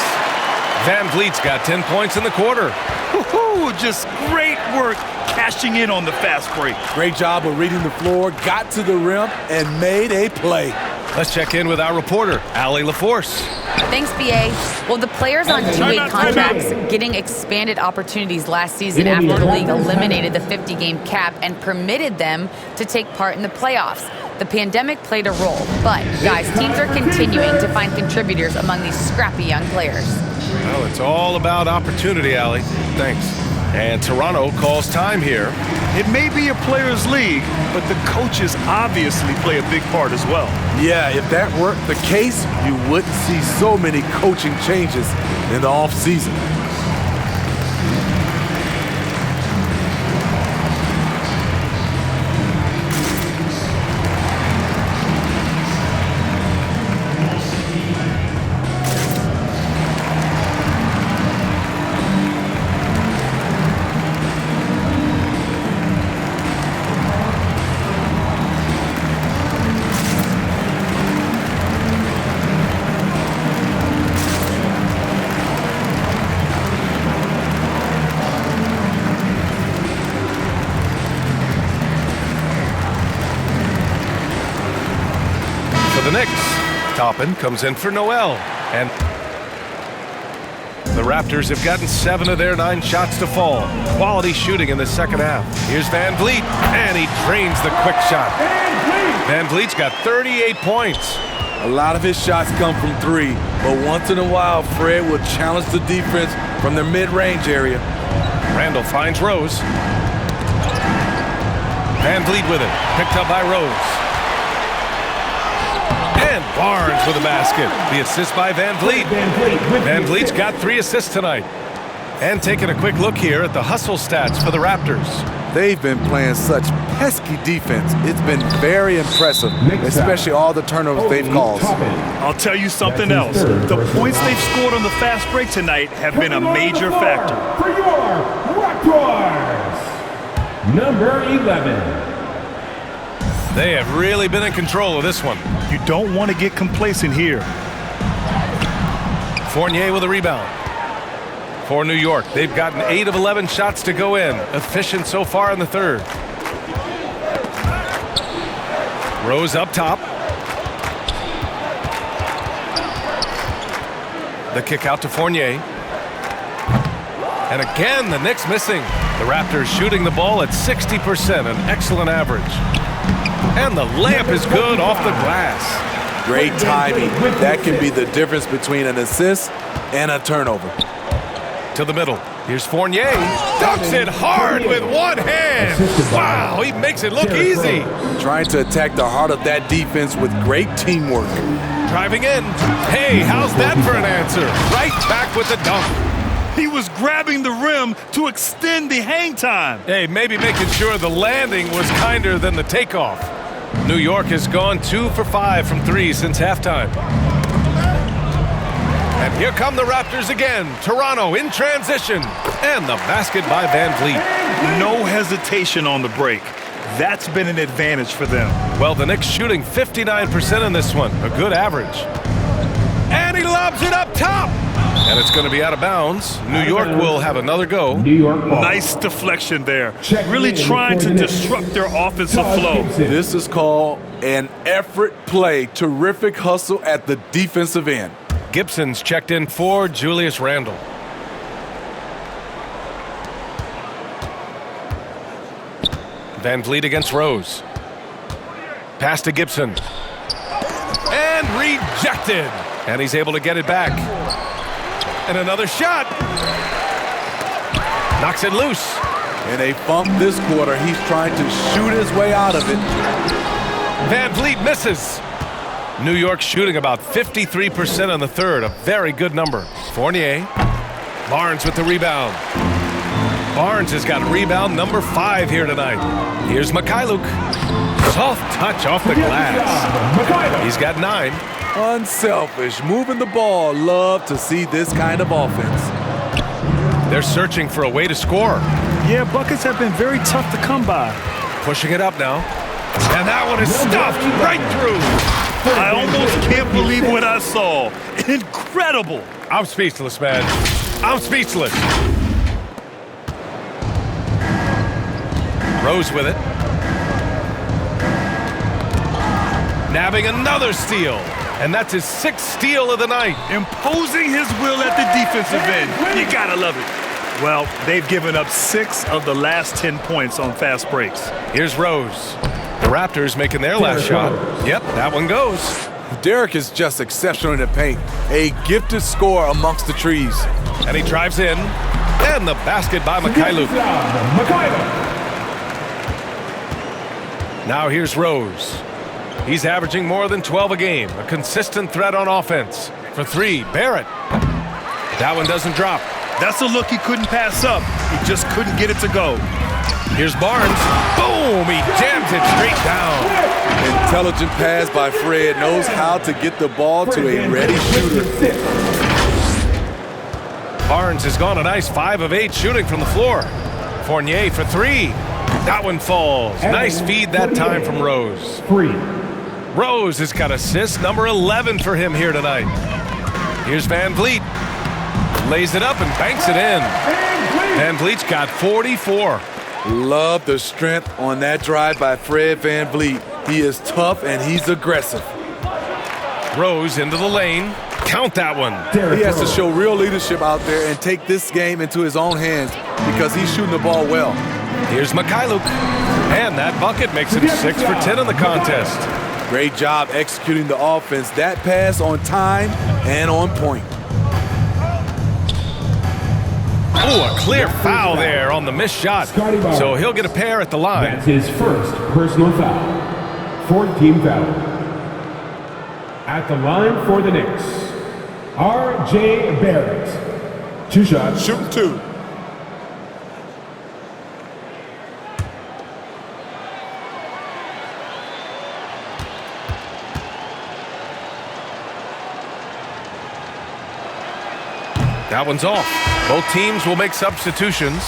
Van Vliet's got 10 points in the quarter. Woo-hoo, just great work cashing in on the fast break. Great job of reading the floor, got to the rim, and made a play. Let's check in with our reporter, Allie LaForce. Thanks, BA. Well, the players on two-way contracts getting expanded opportunities last season after the league eliminated the 50-game cap and permitted them to take part in the playoffs. The pandemic played a role, but, guys, teams are continuing to find contributors among these scrappy young players. Well, it's all about opportunity, Allie. Thanks. And Toronto calls time here. It may be a players' league, but the coaches obviously play a big part as well. Yeah, if that weren't the case, you wouldn't see so many coaching changes in the offseason. The Knicks. Toppin comes in for Noel. And the Raptors have gotten 7 of their 9 shots to fall. Quality shooting in the second half. Here's Van Vliet, and he drains the quick shot. Van Vliet's got 38 points. A lot of his shots come from 3, but once in a while, Fred will challenge the defense from the mid-range area. Randle finds Rose. Van Vliet with it, picked up by Rose. And Barnes with a basket. The assist by Van Vliet. Van Vliet's got 3 assists tonight. And taking a quick look here at the hustle stats for the Raptors. They've been playing such pesky defense. It's been very impressive, especially all the turnovers they've caused. I'll tell you something else. The points they've scored on the fast break tonight have been a major factor. For your Raptors, number 11. They have really been in control of this one. You don't want to get complacent here. Fournier with a rebound. For New York, they've gotten 8 of 11 shots to go in. Efficient so far in the third. Rose up top. The kick out to Fournier. And again, the Knicks missing. The Raptors shooting the ball at 60%, an excellent average. And the layup is good off the glass. Great timing. That can be the difference between an assist and a turnover. To the middle. Here's Fournier. Dunks it hard with one hand. Wow, he makes it look easy. Trying to attack the heart of that defense with great teamwork. Driving in. Hey, how's that for an answer? Right back with the dunk. He was grabbing the rim to extend the hang time. Hey, maybe making sure the landing was kinder than the takeoff. New York has gone 2 for 5 from 3 since halftime. And here come the Raptors again. Toronto in transition. And the basket by Van Vliet. No hesitation on the break. That's been an advantage for them. Well, the Knicks shooting 59% in this one. A good average. And he lobs it up top. And it's going to be out of bounds. New York will have another go. New York ball. Nice deflection there. Really trying to disrupt their offensive flow. This is called an effort play. Terrific hustle at the defensive end. Gibson's checked in for Julius Randle. Van Vliet against Rose. Pass to Gibson. And rejected. And he's able to get it back. And another shot. Knocks it loose. In a funk this quarter, he's trying to shoot his way out of it. Van Vliet misses. New York shooting about 53% in the third, a very good number. Fournier. Barnes with the rebound. Barnes has got rebound number 5 here tonight. Here's Mikhailuk. Soft touch off the glass. He's got 9. Unselfish, moving the ball. Love to see this kind of offense. They're searching for a way to score. Yeah, buckets have been very tough to come by. Pushing it up now. And that one is stuffed right through. I almost can't believe what I saw. Incredible. I'm speechless, man. I'm speechless. Rose with it. Nabbing another steal. And that's his 6th steal of the night. Imposing his will at the defensive end. You gotta love it. Well, they've given up 6 of the last 10 points on fast breaks. Here's Rose. The Raptors making their last shot. Yep, that one goes. Derek is just exceptional in the paint. A gifted scorer amongst the trees. And he drives in. And the basket by Mikhailuk. Now here's Rose. He's averaging more than 12 a game. A consistent threat on offense. For 3, Barrett. That one doesn't drop. That's a look he couldn't pass up. He just couldn't get it to go. Here's Barnes. Boom! He jams it straight down. Intelligent pass by Fred. Knows how to get the ball to a ready shooter. Barnes has gone a nice 5 of 8 shooting from the floor. Fournier for 3. That one falls. Nice feed that time from Rose. Rose has got assist number 11 for him here tonight. Here's Van Vliet. Lays it up and banks it in. Van Vliet's got 44. Love the strength on that drive by Fred Van Vliet. He is tough and he's aggressive. Rose into the lane. Count that one. He has to show real leadership out there and take this game into his own hands because he's shooting the ball well. Here's Mikhailuk. And that bucket makes it 6 for 10 in the contest. Great job executing the offense. That pass on time and on point. Oh, a clear foul there on the missed shot. So he'll get a pair at the line. That's his first personal foul. 4th-team foul. At the line for the Knicks, R.J. Barrett. 2 shots. Shooting 2. That one's off. Both teams will make substitutions.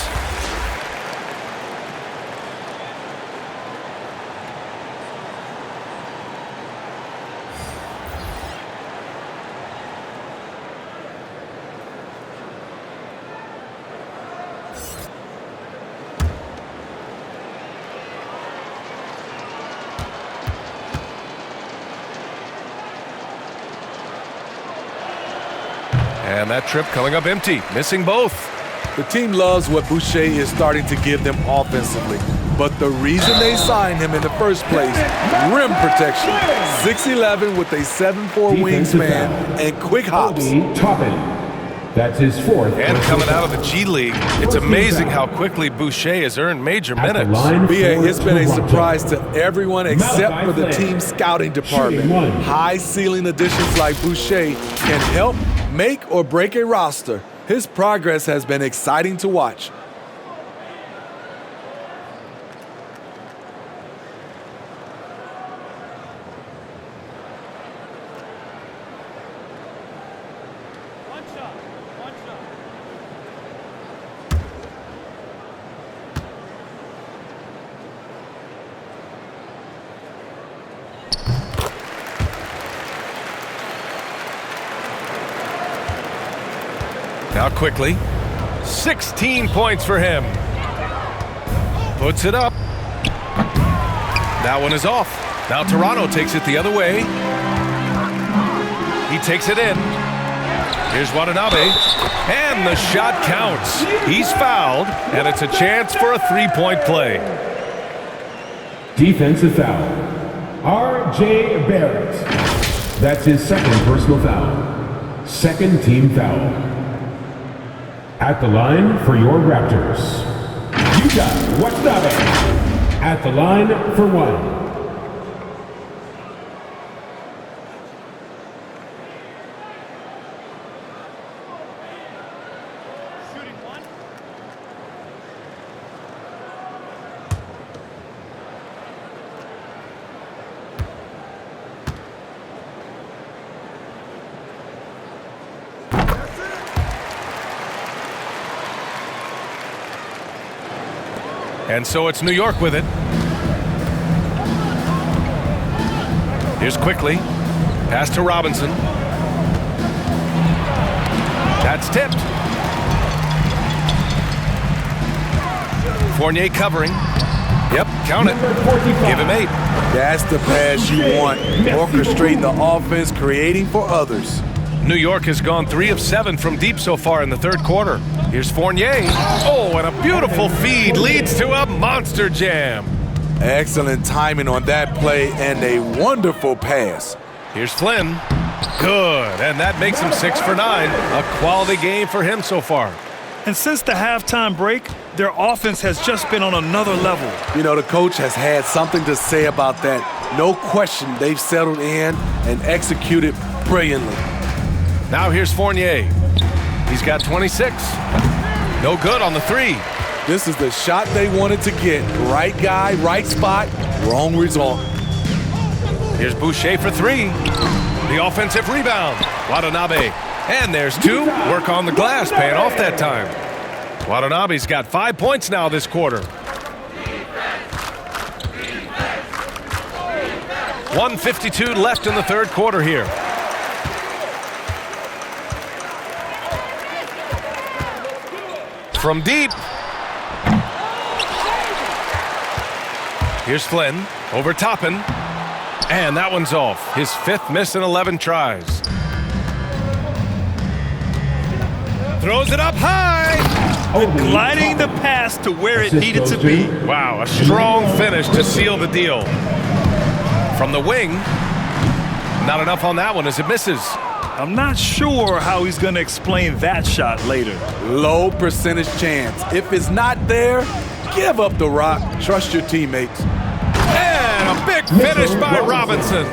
And that trip coming up empty, missing both. The team loves what Boucher is starting to give them offensively. But the reason they signed him in the first place, rim protection. 6'11" with a 7'4" wingspan and quick hops. That's his 4th. And coming out of the G League, it's amazing how quickly Boucher has earned major minutes. BA, it's been a surprise to everyone except for the team scouting department. High ceiling additions like Boucher can help make or break a roster. His progress has been exciting to watch. Now quickly, 16 points for him. Puts it up. That one is off. Now Toronto takes it the other way. He takes it in. Here's Watanabe. And the shot counts. He's fouled, and it's a chance for a 3-point play. Defensive foul. R.J. Barrett. That's his 2nd personal foul. 2nd team foul. At the line for your Raptors, Yuta Watanabe. At the line for 1. And so it's New York with it. Here's quickly. Pass to Robinson. That's tipped. Fournier covering. Yep, count it. Give him 8. That's the pass you want. Orchestrating the offense, creating for others. New York has gone 3 of 7 from deep so far in the third quarter. Here's Fournier. Oh, and a beautiful feed leads to a monster jam. Excellent timing on that play and a wonderful pass. Here's Flynn. Good, and that makes him 6 for 9. A quality game for him so far. And since the halftime break, their offense has just been on another level. You know, the coach has had something to say about that. No question, they've settled in and executed brilliantly. Now here's Fournier. He's got 26. No good on the 3. This is the shot they wanted to get. Right guy, right spot, wrong result. Here's Boucher for 3. The offensive rebound. Watanabe. And there's 2. Work on the glass, paying off that time. Watanabe's got 5 points now this quarter. 1:52 left in the third quarter here. From deep. Here's Flynn over Toppin. And that one's off. His 5th miss in 11 tries. Throws it up high. Gliding the pass to where it needed to be. Wow, a strong finish to seal the deal. From the wing. Not enough on that one as it misses. I'm not sure how he's going to explain that shot later. Low percentage chance. If it's not there, give up the rock. Trust your teammates. And a big finish by Robinson.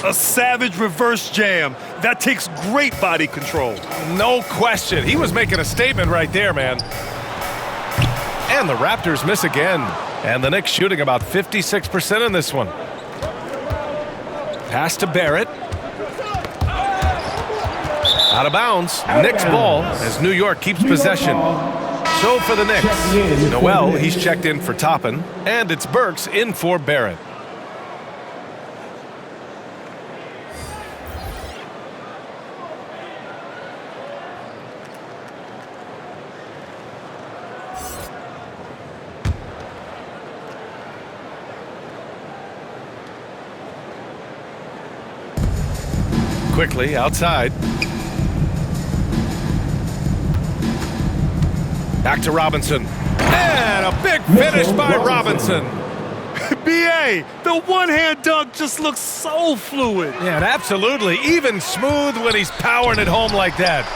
A savage reverse jam. That takes great body control. No question. He was making a statement right there, man. And the Raptors miss again. And the Knicks shooting about 56% in this one. Pass to Barrett. Out of bounds. Knicks ball as New York keeps possession. So for the Knicks, Noel, he's checked in for Toppin, and it's Burks in for Barrett. Quickly outside. Back to Robinson. And a big finish by Robinson. B.A., the one-hand dunk just looks so fluid. Yeah, and absolutely. Even smooth when he's powering it home like that.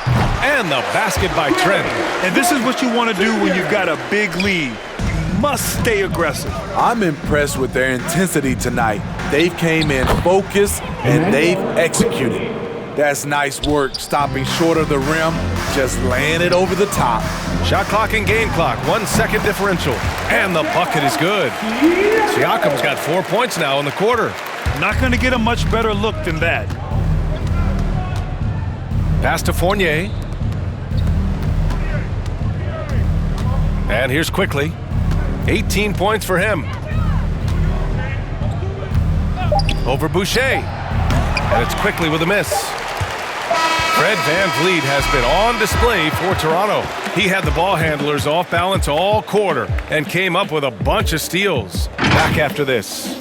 And the basket by Trent. And this is what you want to do when you've got a big lead. You must stay aggressive. I'm impressed with their intensity tonight. They've came in focused and they've executed. That's nice work, stopping short of the rim, just laying it over the top. Shot clock and game clock, 1 second differential. And the bucket is good. Siakam's got 4 points now in the quarter. Not going to get a much better look than that. Pass to Fournier. And here's Quickly. 18 points for him. Over Boucher. And it's Quickly with a miss. Fred VanVleet has been on display for Toronto. He had the ball handlers off balance all quarter and came up with a bunch of steals. Back after this.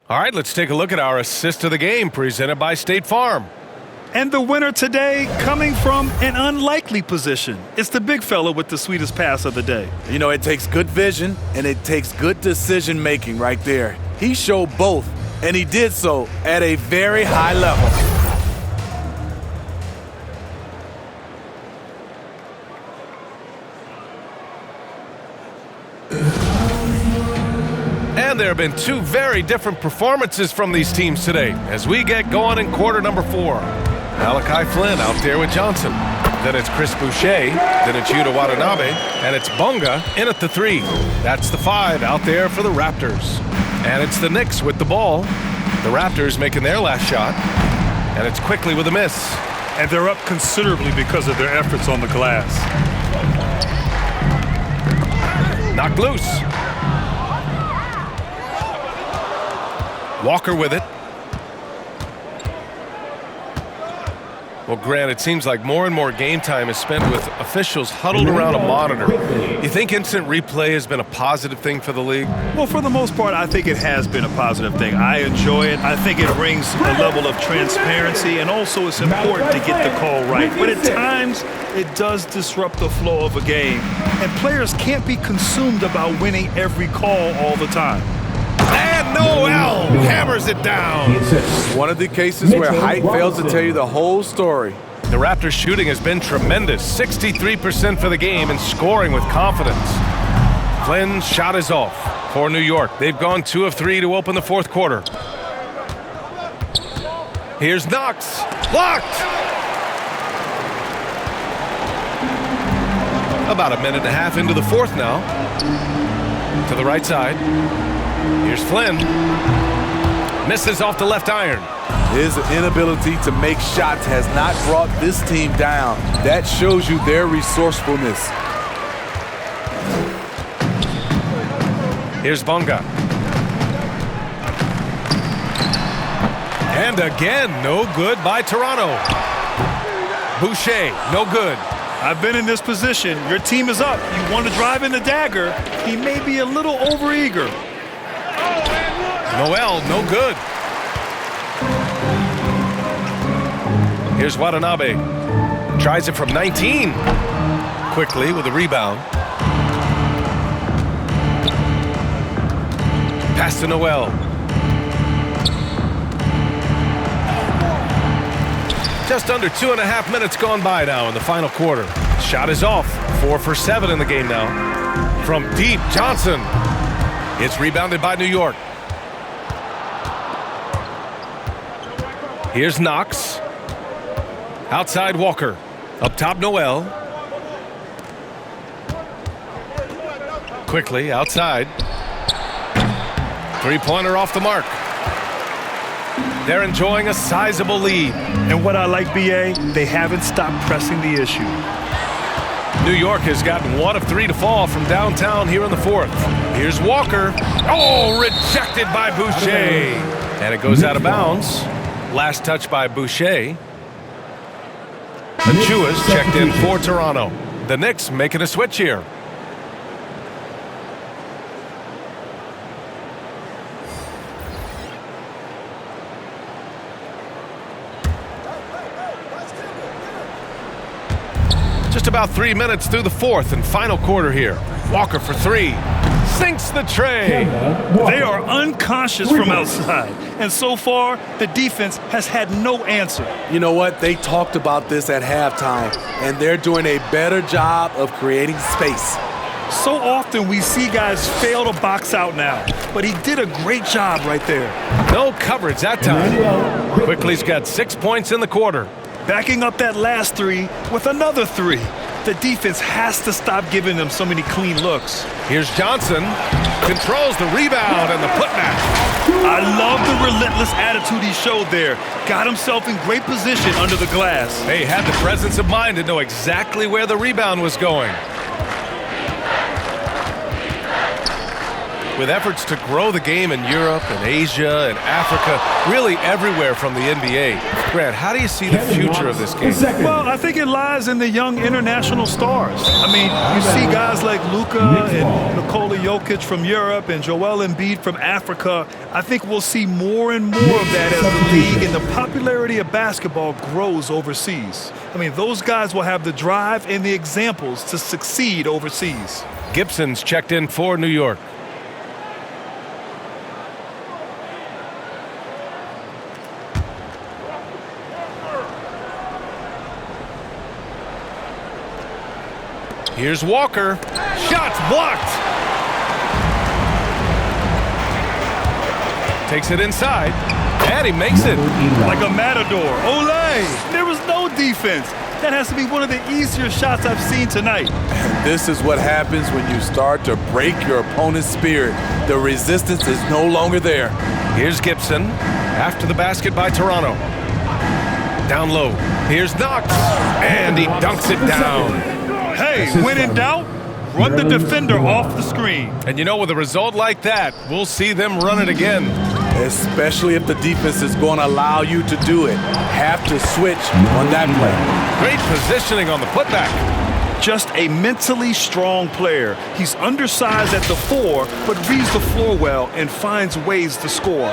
All right, let's take a look at our assist of the game presented by State Farm. And the winner today coming from an unlikely position. It's the big fella with the sweetest pass of the day. You know, it takes good vision and it takes good decision making right there. He showed both, and he did so at a very high level. And there have been 2 very different performances from these teams today as we get going in quarter number 4. Malachi Flynn out there with Johnson. Then it's Chris Boucher. Then it's Yuta Watanabe. And it's Bonga in at the 3. That's the 5 out there for the Raptors. And it's the Knicks with the ball. The Raptors making their last shot. And it's quickly with a miss. And they're up considerably because of their efforts on the glass. Knocked loose. Walker with it. Well, Grant, it seems like more and more game time is spent with officials huddled around a monitor. You think instant replay has been a positive thing for the league? Well, for the most part, I think it has been a positive thing. I enjoy it. I think it brings a level of transparency, and also it's important to get the call right. But at times, it does disrupt the flow of a game, and players can't be consumed about winning every call all the time. And Noel hammers it down. One of the cases where height fails to tell you the whole story. The Raptors' shooting has been tremendous. 63% for the game and scoring with confidence. Flynn's shot is off for New York. They've gone 2 of 3 to open the fourth quarter. Here's Knox. Blocked! About a minute and a half into the fourth now. To the right side. Here's Flynn. Misses off the left iron. His inability to make shots has not brought this team down. That shows you their resourcefulness. Here's Bonga. And again, no good by Toronto. Boucher, no good. I've been in this position. Your team is up. You want to drive in the dagger. He may be a little overeager. Noel, no good. Here's Watanabe. Tries it from 19. Quickly with a rebound. Pass to Noel. Just under 2.5 minutes gone by now in the final quarter. Shot is off. 4 for 7 in the game now. From deep, Johnson. It's rebounded by New York. Here's Knox. Outside Walker. Up top Noel. Quickly outside. Three-pointer off the mark. They're enjoying a sizable lead. And what I like, B.A., they haven't stopped pressing the issue. New York has gotten 1 of 3 to fall from downtown here in the fourth. Here's Walker. Oh, rejected by Boucher. And it goes out of bounds. Last touch by Boucher. Achua's checked in for Toronto. The Knicks making a switch here. Just about 3 minutes through the fourth and final quarter here. Walker for 3. Sinks the tray. They are unconscious from outside. And so far, the defense has had no answer. You know what? They talked about this at halftime, and they're doing a better job of creating space. So often we see guys fail to box out now, but he did a great job right there. No coverage that time. Quickly's got 6 points in the quarter. Backing up that last 3 with another 3. The defense has to stop giving them so many clean looks. Here's Johnson. Controls the rebound and the putback. I love the relentless attitude he showed there. Got himself in great position under the glass. He had the presence of mind to know exactly where the rebound was going. With efforts to grow the game in Europe and Asia and Africa, really everywhere from the NBA. Grant, how do you see the future of this game? Well, I think it lies in the young international stars. I mean, you see guys like Luka and Nikola Jokic from Europe and Joel Embiid from Africa. I think we'll see more and more of that as the league and the popularity of basketball grows overseas. I mean, those guys will have the drive and the examples to succeed overseas. Gibson's checked in for New York. Here's Walker. Shots blocked. Takes it inside. And he makes it. Like a matador. Olé! There was no defense. That has to be one of the easier shots I've seen tonight. And this is what happens when you start to break your opponent's spirit. The resistance is no longer there. Here's Gibson after the basket by Toronto. Down low. Here's Knox. And he dunks it down. Hey, when in doubt, run the defender off the screen. And you know, with a result like that, we'll see them run it again. Especially if the defense is going to allow you to do it. Have to switch on that play. Great positioning on the putback. Just a mentally strong player. He's undersized at the 4, but reads the floor well and finds ways to score.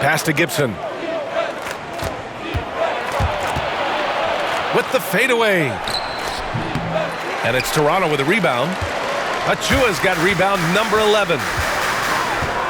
Pass to Gibson. With the fadeaway. And it's Toronto with a rebound. Achua's got rebound number 11.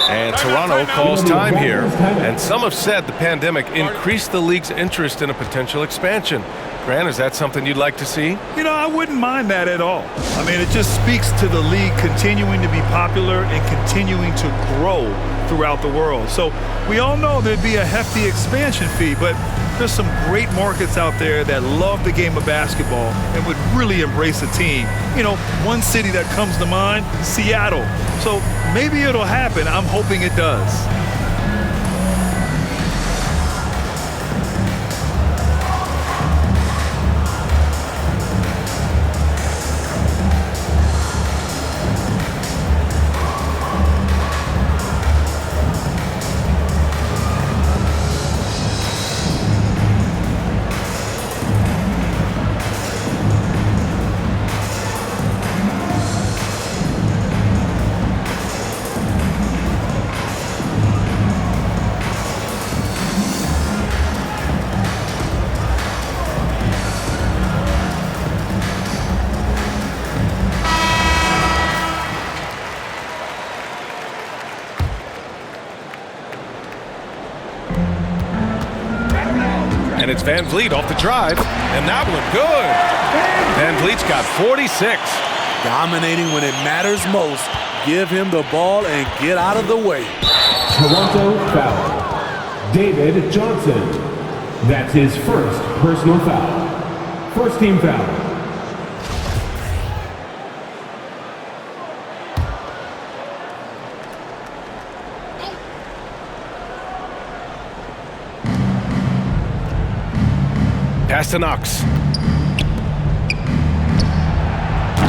And Toronto calls time here. And some have said the pandemic increased the league's interest in a potential expansion. Grant, is that something you'd like to see? You know, I wouldn't mind that at all. I mean, it just speaks to the league continuing to be popular and continuing to grow throughout the world. So we all know there'd be a hefty expansion fee, but there's some great markets out there that love the game of basketball and would really embrace a team. You know, one city that comes to mind, Seattle. So maybe it'll happen. I'm hoping it does. And it's Van Vliet off the drive, and that one good. Van Vliet's got 46. Dominating when it matters most. Give him the ball and get out of the way. Toronto foul. David Johnson. That's his first personal foul. First team foul. Pass to Knox.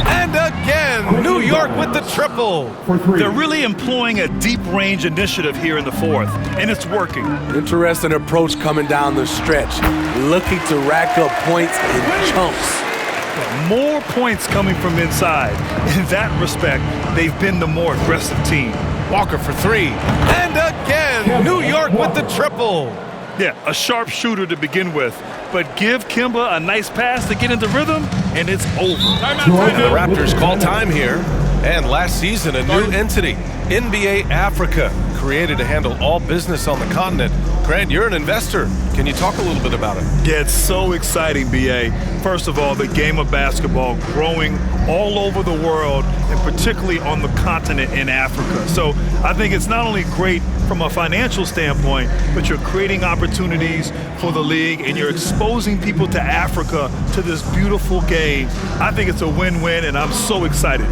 And again, New York with the triple. They're really employing a deep range initiative here in the fourth, and it's working. Interesting approach coming down the stretch. Looking to rack up points in chunks. More points coming from inside. In that respect, they've been the more aggressive team. Walker for 3. And again, New York with the triple. Yeah, a sharp shooter to begin with. But give Kemba a nice pass to get into rhythm, and it's over. And the Raptors call time here. And last season, a new entity, NBA Africa, created to handle all business on the continent. Grant, you're an investor. Can you talk a little bit about it? Yeah, it's so exciting, B.A. First of all, the game of basketball growing all over the world, and particularly on the continent in Africa. So I think it's not only great from a financial standpoint, but you're creating opportunities for the league and you're exposing people to Africa, to this beautiful game. I think it's a win-win, and I'm so excited.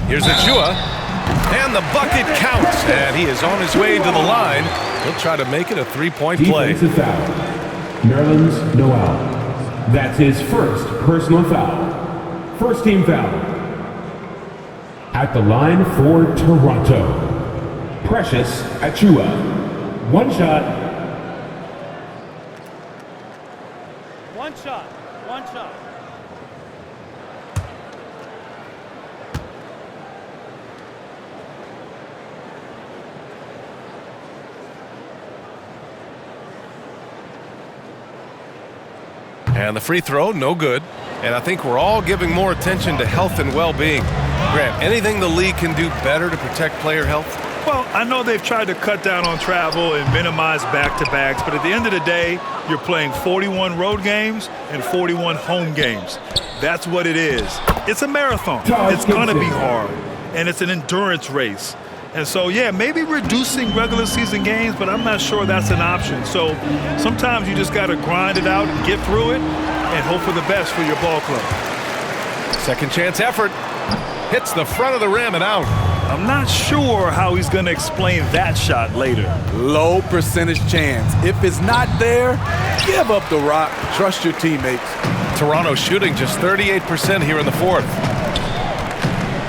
Here's Achua, and the bucket counts, and he is on his way to the line. He'll try to make it a three-point play. Defensive foul. Maryland's Noel. That's his first personal foul. First team foul. At the line for Toronto, Precious Achiuwa. One shot. One shot. One shot. And the free throw, no good. And I think we're all giving more attention to health and well-being. Grant, anything the league can do better to protect player health? Well, I know they've tried to cut down on travel and minimize back-to-backs, but at the end of the day, you're playing 41 road games and 41 home games. That's what it is. It's a marathon. It's going to be hard, and it's an endurance race. And so, yeah, maybe reducing regular season games, but I'm not sure that's an option. So sometimes you just got to grind it out and get through it and hope for the best for your ball club. Second chance effort. Hits the front of the rim and out. I'm not sure how he's going to explain that shot later. Low percentage chance. If it's not there, give up the rock. Trust your teammates. Toronto shooting just 38% here in the fourth.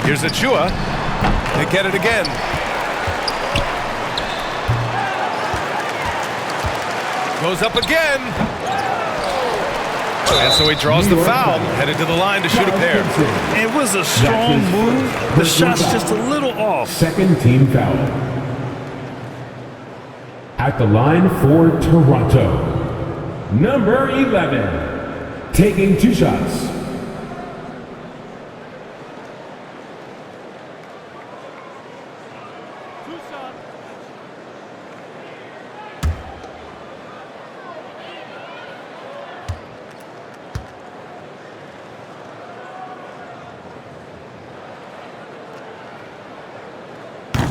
Here's Achiuwa. They get it again. Goes up again. And so he draws the foul, headed to the line to shoot a pair. It was a strong move. The shot's just a little off. Second team foul. At the line for Toronto, number 11, taking 2 shots.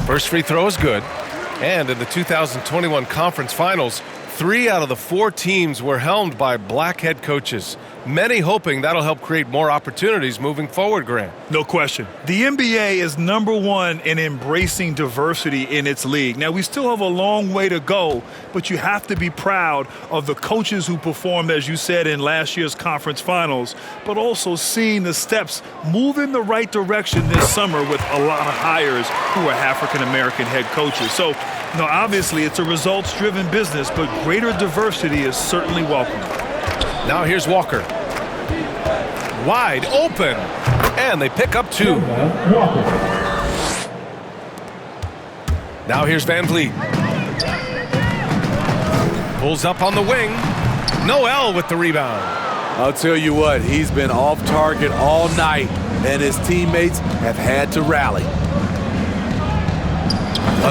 First free throw is good. And in the 2021 conference finals, 3 out of the 4 teams were helmed by black head coaches. Many hoping that'll help create more opportunities moving forward, Grant. No question. The NBA is #1 in embracing diversity in its league. Now, we still have a long way to go, but you have to be proud of the coaches who performed, as you said, in last year's conference finals, but also seeing the steps move in the right direction this summer with a lot of hires who are African-American head coaches. So, obviously it's a results-driven business, but greater diversity is certainly welcome. Now here's Walker. Wide open. And they pick up 2. Now here's Van Vliet. Pulls up on the wing. Noel with the rebound. I'll tell you what, he's been off target all night, and his teammates have had to rally.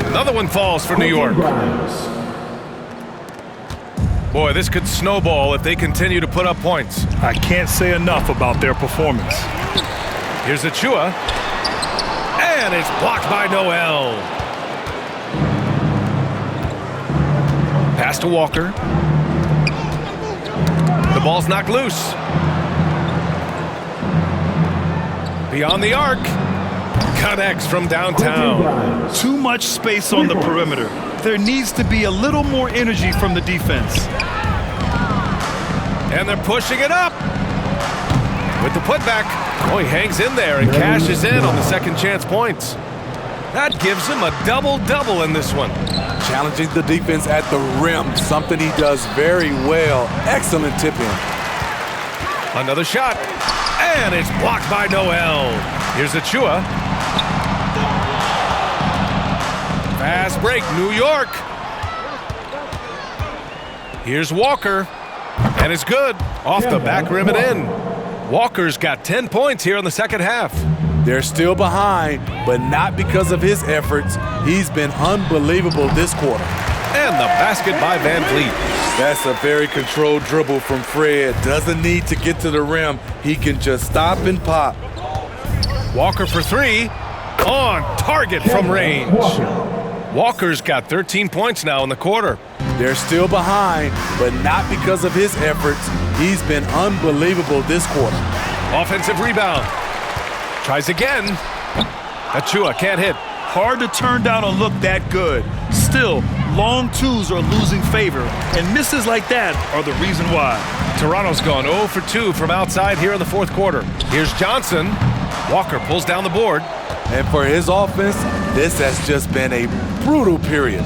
Another one falls for New York. Boy, this could snowball if they continue to put up points. I can't say enough about their performance. Here's Achiuwa. And it's blocked by Noel. Pass to Walker. The ball's knocked loose. Beyond the arc. Connects from downtown. Too much space on the perimeter. There needs to be a little more energy from the defense. And they're pushing it up. With the putback. Oh, he hangs in there and cashes in on the second chance points. That gives him a double-double in this one. Challenging the defense at the rim, something he does very well. Excellent tip-in. Another shot. And it's blocked by Noel. Here's Achiuwa. Fast break, New York. Here's Walker. And it's good. Off the back rim and in. Walker's got 10 points here in the second half. They're still behind, but not because of his efforts. He's been unbelievable this quarter. And the basket by Van Vliet. That's a very controlled dribble from Fred. Doesn't need to get to the rim. He can just stop and pop. Walker for 3. On target from range. Walker's got 13 points now in the quarter. They're still behind, but not because of his efforts. He's been unbelievable this quarter. Offensive rebound. Tries again. Achiuwa can't hit. Hard to turn down a look that good. Still, long twos are losing favor, and misses like that are the reason why. Toronto's gone 0 for 2 from outside here in the fourth quarter. Here's Johnson. Walker pulls down the board. And for his offense, this has just been a brutal period.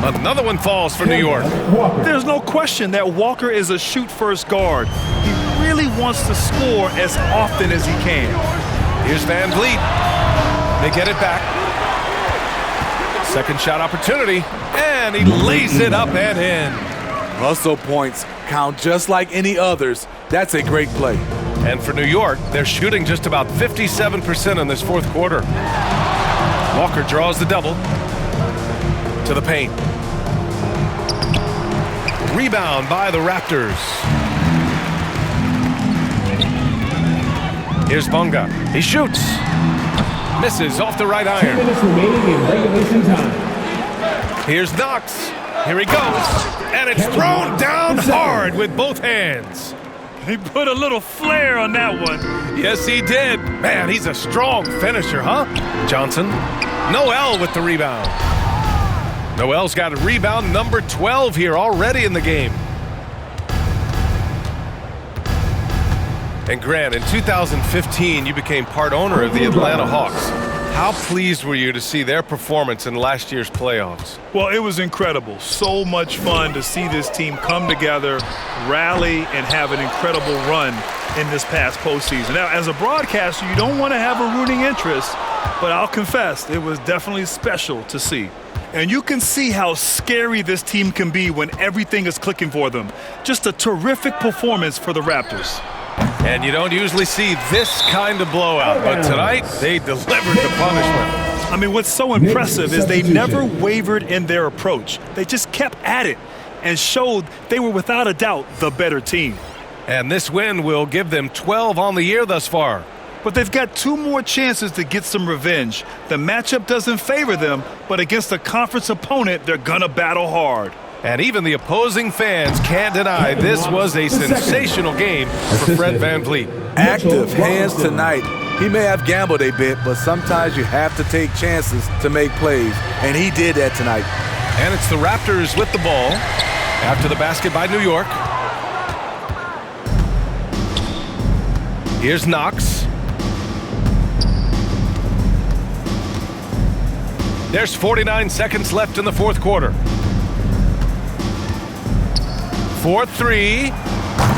Another one falls for New York. There's no question that Walker is a shoot-first guard. He really wants to score as often as he can. Here's Van Vliet. They get it back. Second shot opportunity, and he lays it up and in. Hustle points count just like any others. That's a great play. And for New York, they're shooting just about 57% in this fourth quarter. Walker draws the double to the paint. Rebound by the Raptors. Here's Bonga. He shoots. Misses off the right iron. 2 minutes remaining in regulation time. Here's Knox. Here he goes. And it's thrown down hard with both hands. He put a little flair on that one. Yes, he did. Man, he's a strong finisher, huh? Johnson. Noel with the rebound. Noel's got a rebound number 12 here already in the game. And Grant, in 2015, you became part owner of the Atlanta Hawks. How pleased were you to see their performance in last year's playoffs? Well, it was incredible. So much fun to see this team come together, rally, and have an incredible run in this past postseason. Now, as a broadcaster, you don't want to have a rooting interest, but I'll confess, it was definitely special to see. And you can see how scary this team can be when everything is clicking for them. Just a terrific performance for the Raptors. And you don't usually see this kind of blowout, but tonight they delivered the punishment. I mean, what's so impressive is they never wavered in their approach. They just kept at it and showed they were without a doubt the better team. And this win will give them 12 on the year thus far. But they've got 2 more chances to get some revenge. The matchup doesn't favor them, but against a conference opponent, they're gonna battle hard. And even the opposing fans can't deny this was a sensational game for Fred Van Vliet. Active hands tonight. He may have gambled a bit, but sometimes you have to take chances to make plays, and he did that tonight. And it's the Raptors with the ball after the basket by New York. Here's Knox. There's 49 seconds left in the fourth quarter. 4-3,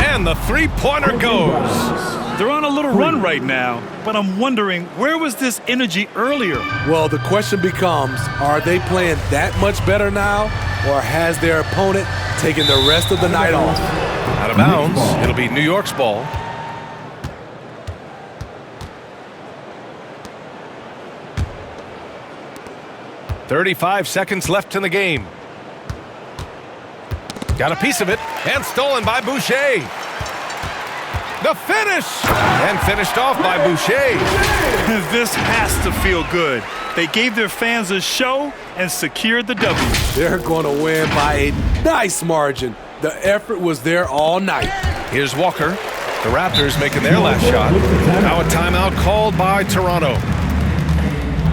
and the three-pointer goes. They're on a little run right now, but I'm wondering, where was this energy earlier? Well, the question becomes, are they playing that much better now, or has their opponent taken the rest of the night off? Out of bounds, it'll be New York's ball. .35 seconds left in the game. Got a piece of it, and stolen by Boucher. The finish, and finished off by Boucher. This has to feel good. They gave their fans a show and secured the W. They're going to win by a nice margin. The effort was there all night. Here's Walker. The Raptors making their last shot. Now a timeout called by Toronto.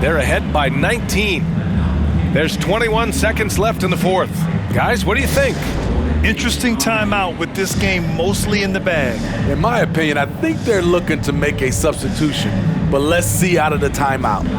They're ahead by 19. There's 21 seconds left in the fourth. Guys, what do you think? Interesting timeout with this game mostly in the bag. In my opinion, I think they're looking to make a substitution, but let's see out of the timeout.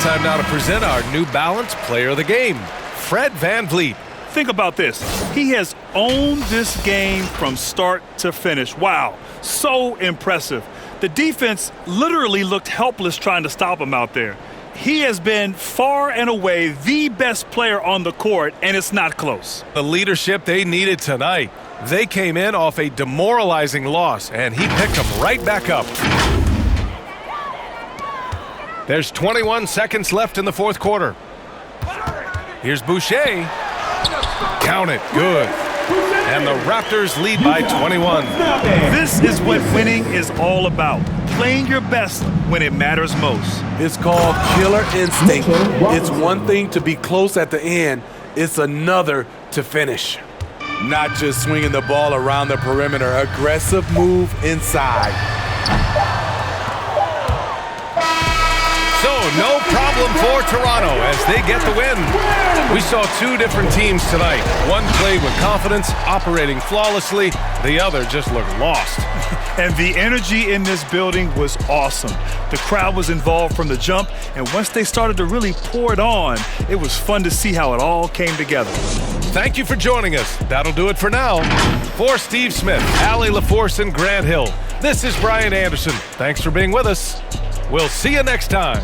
Time now to present our New Balance Player of the Game, Fred Van Vliet. Think about this. He has owned this game from start to finish. Wow, so impressive. The defense literally looked helpless trying to stop him out there. he has been far and away the best player on the court, and it's not close. The leadership they needed tonight. They came in off a demoralizing loss, and he picked them right back up. There's 21 seconds left in the fourth quarter. Here's Boucher. Count it. Good. And the Raptors lead by 21. This is what winning is all about. Playing your best when it matters most. It's called killer instinct. It's one thing to be close at the end. It's another to finish. Not just swinging the ball around the perimeter. Aggressive move inside. So, no problem for Toronto as they get the win. We saw two different teams tonight. One played with confidence, operating flawlessly. The other just looked lost. And the energy in this building was awesome. The crowd was involved from the jump, and once they started to really pour it on, it was fun to see how it all came together. Thank you for joining us. That'll do it for now. For Steve Smith, Allie LaForce, and Grant Hill, this is Brian Anderson. Thanks for being with us. We'll see you next time.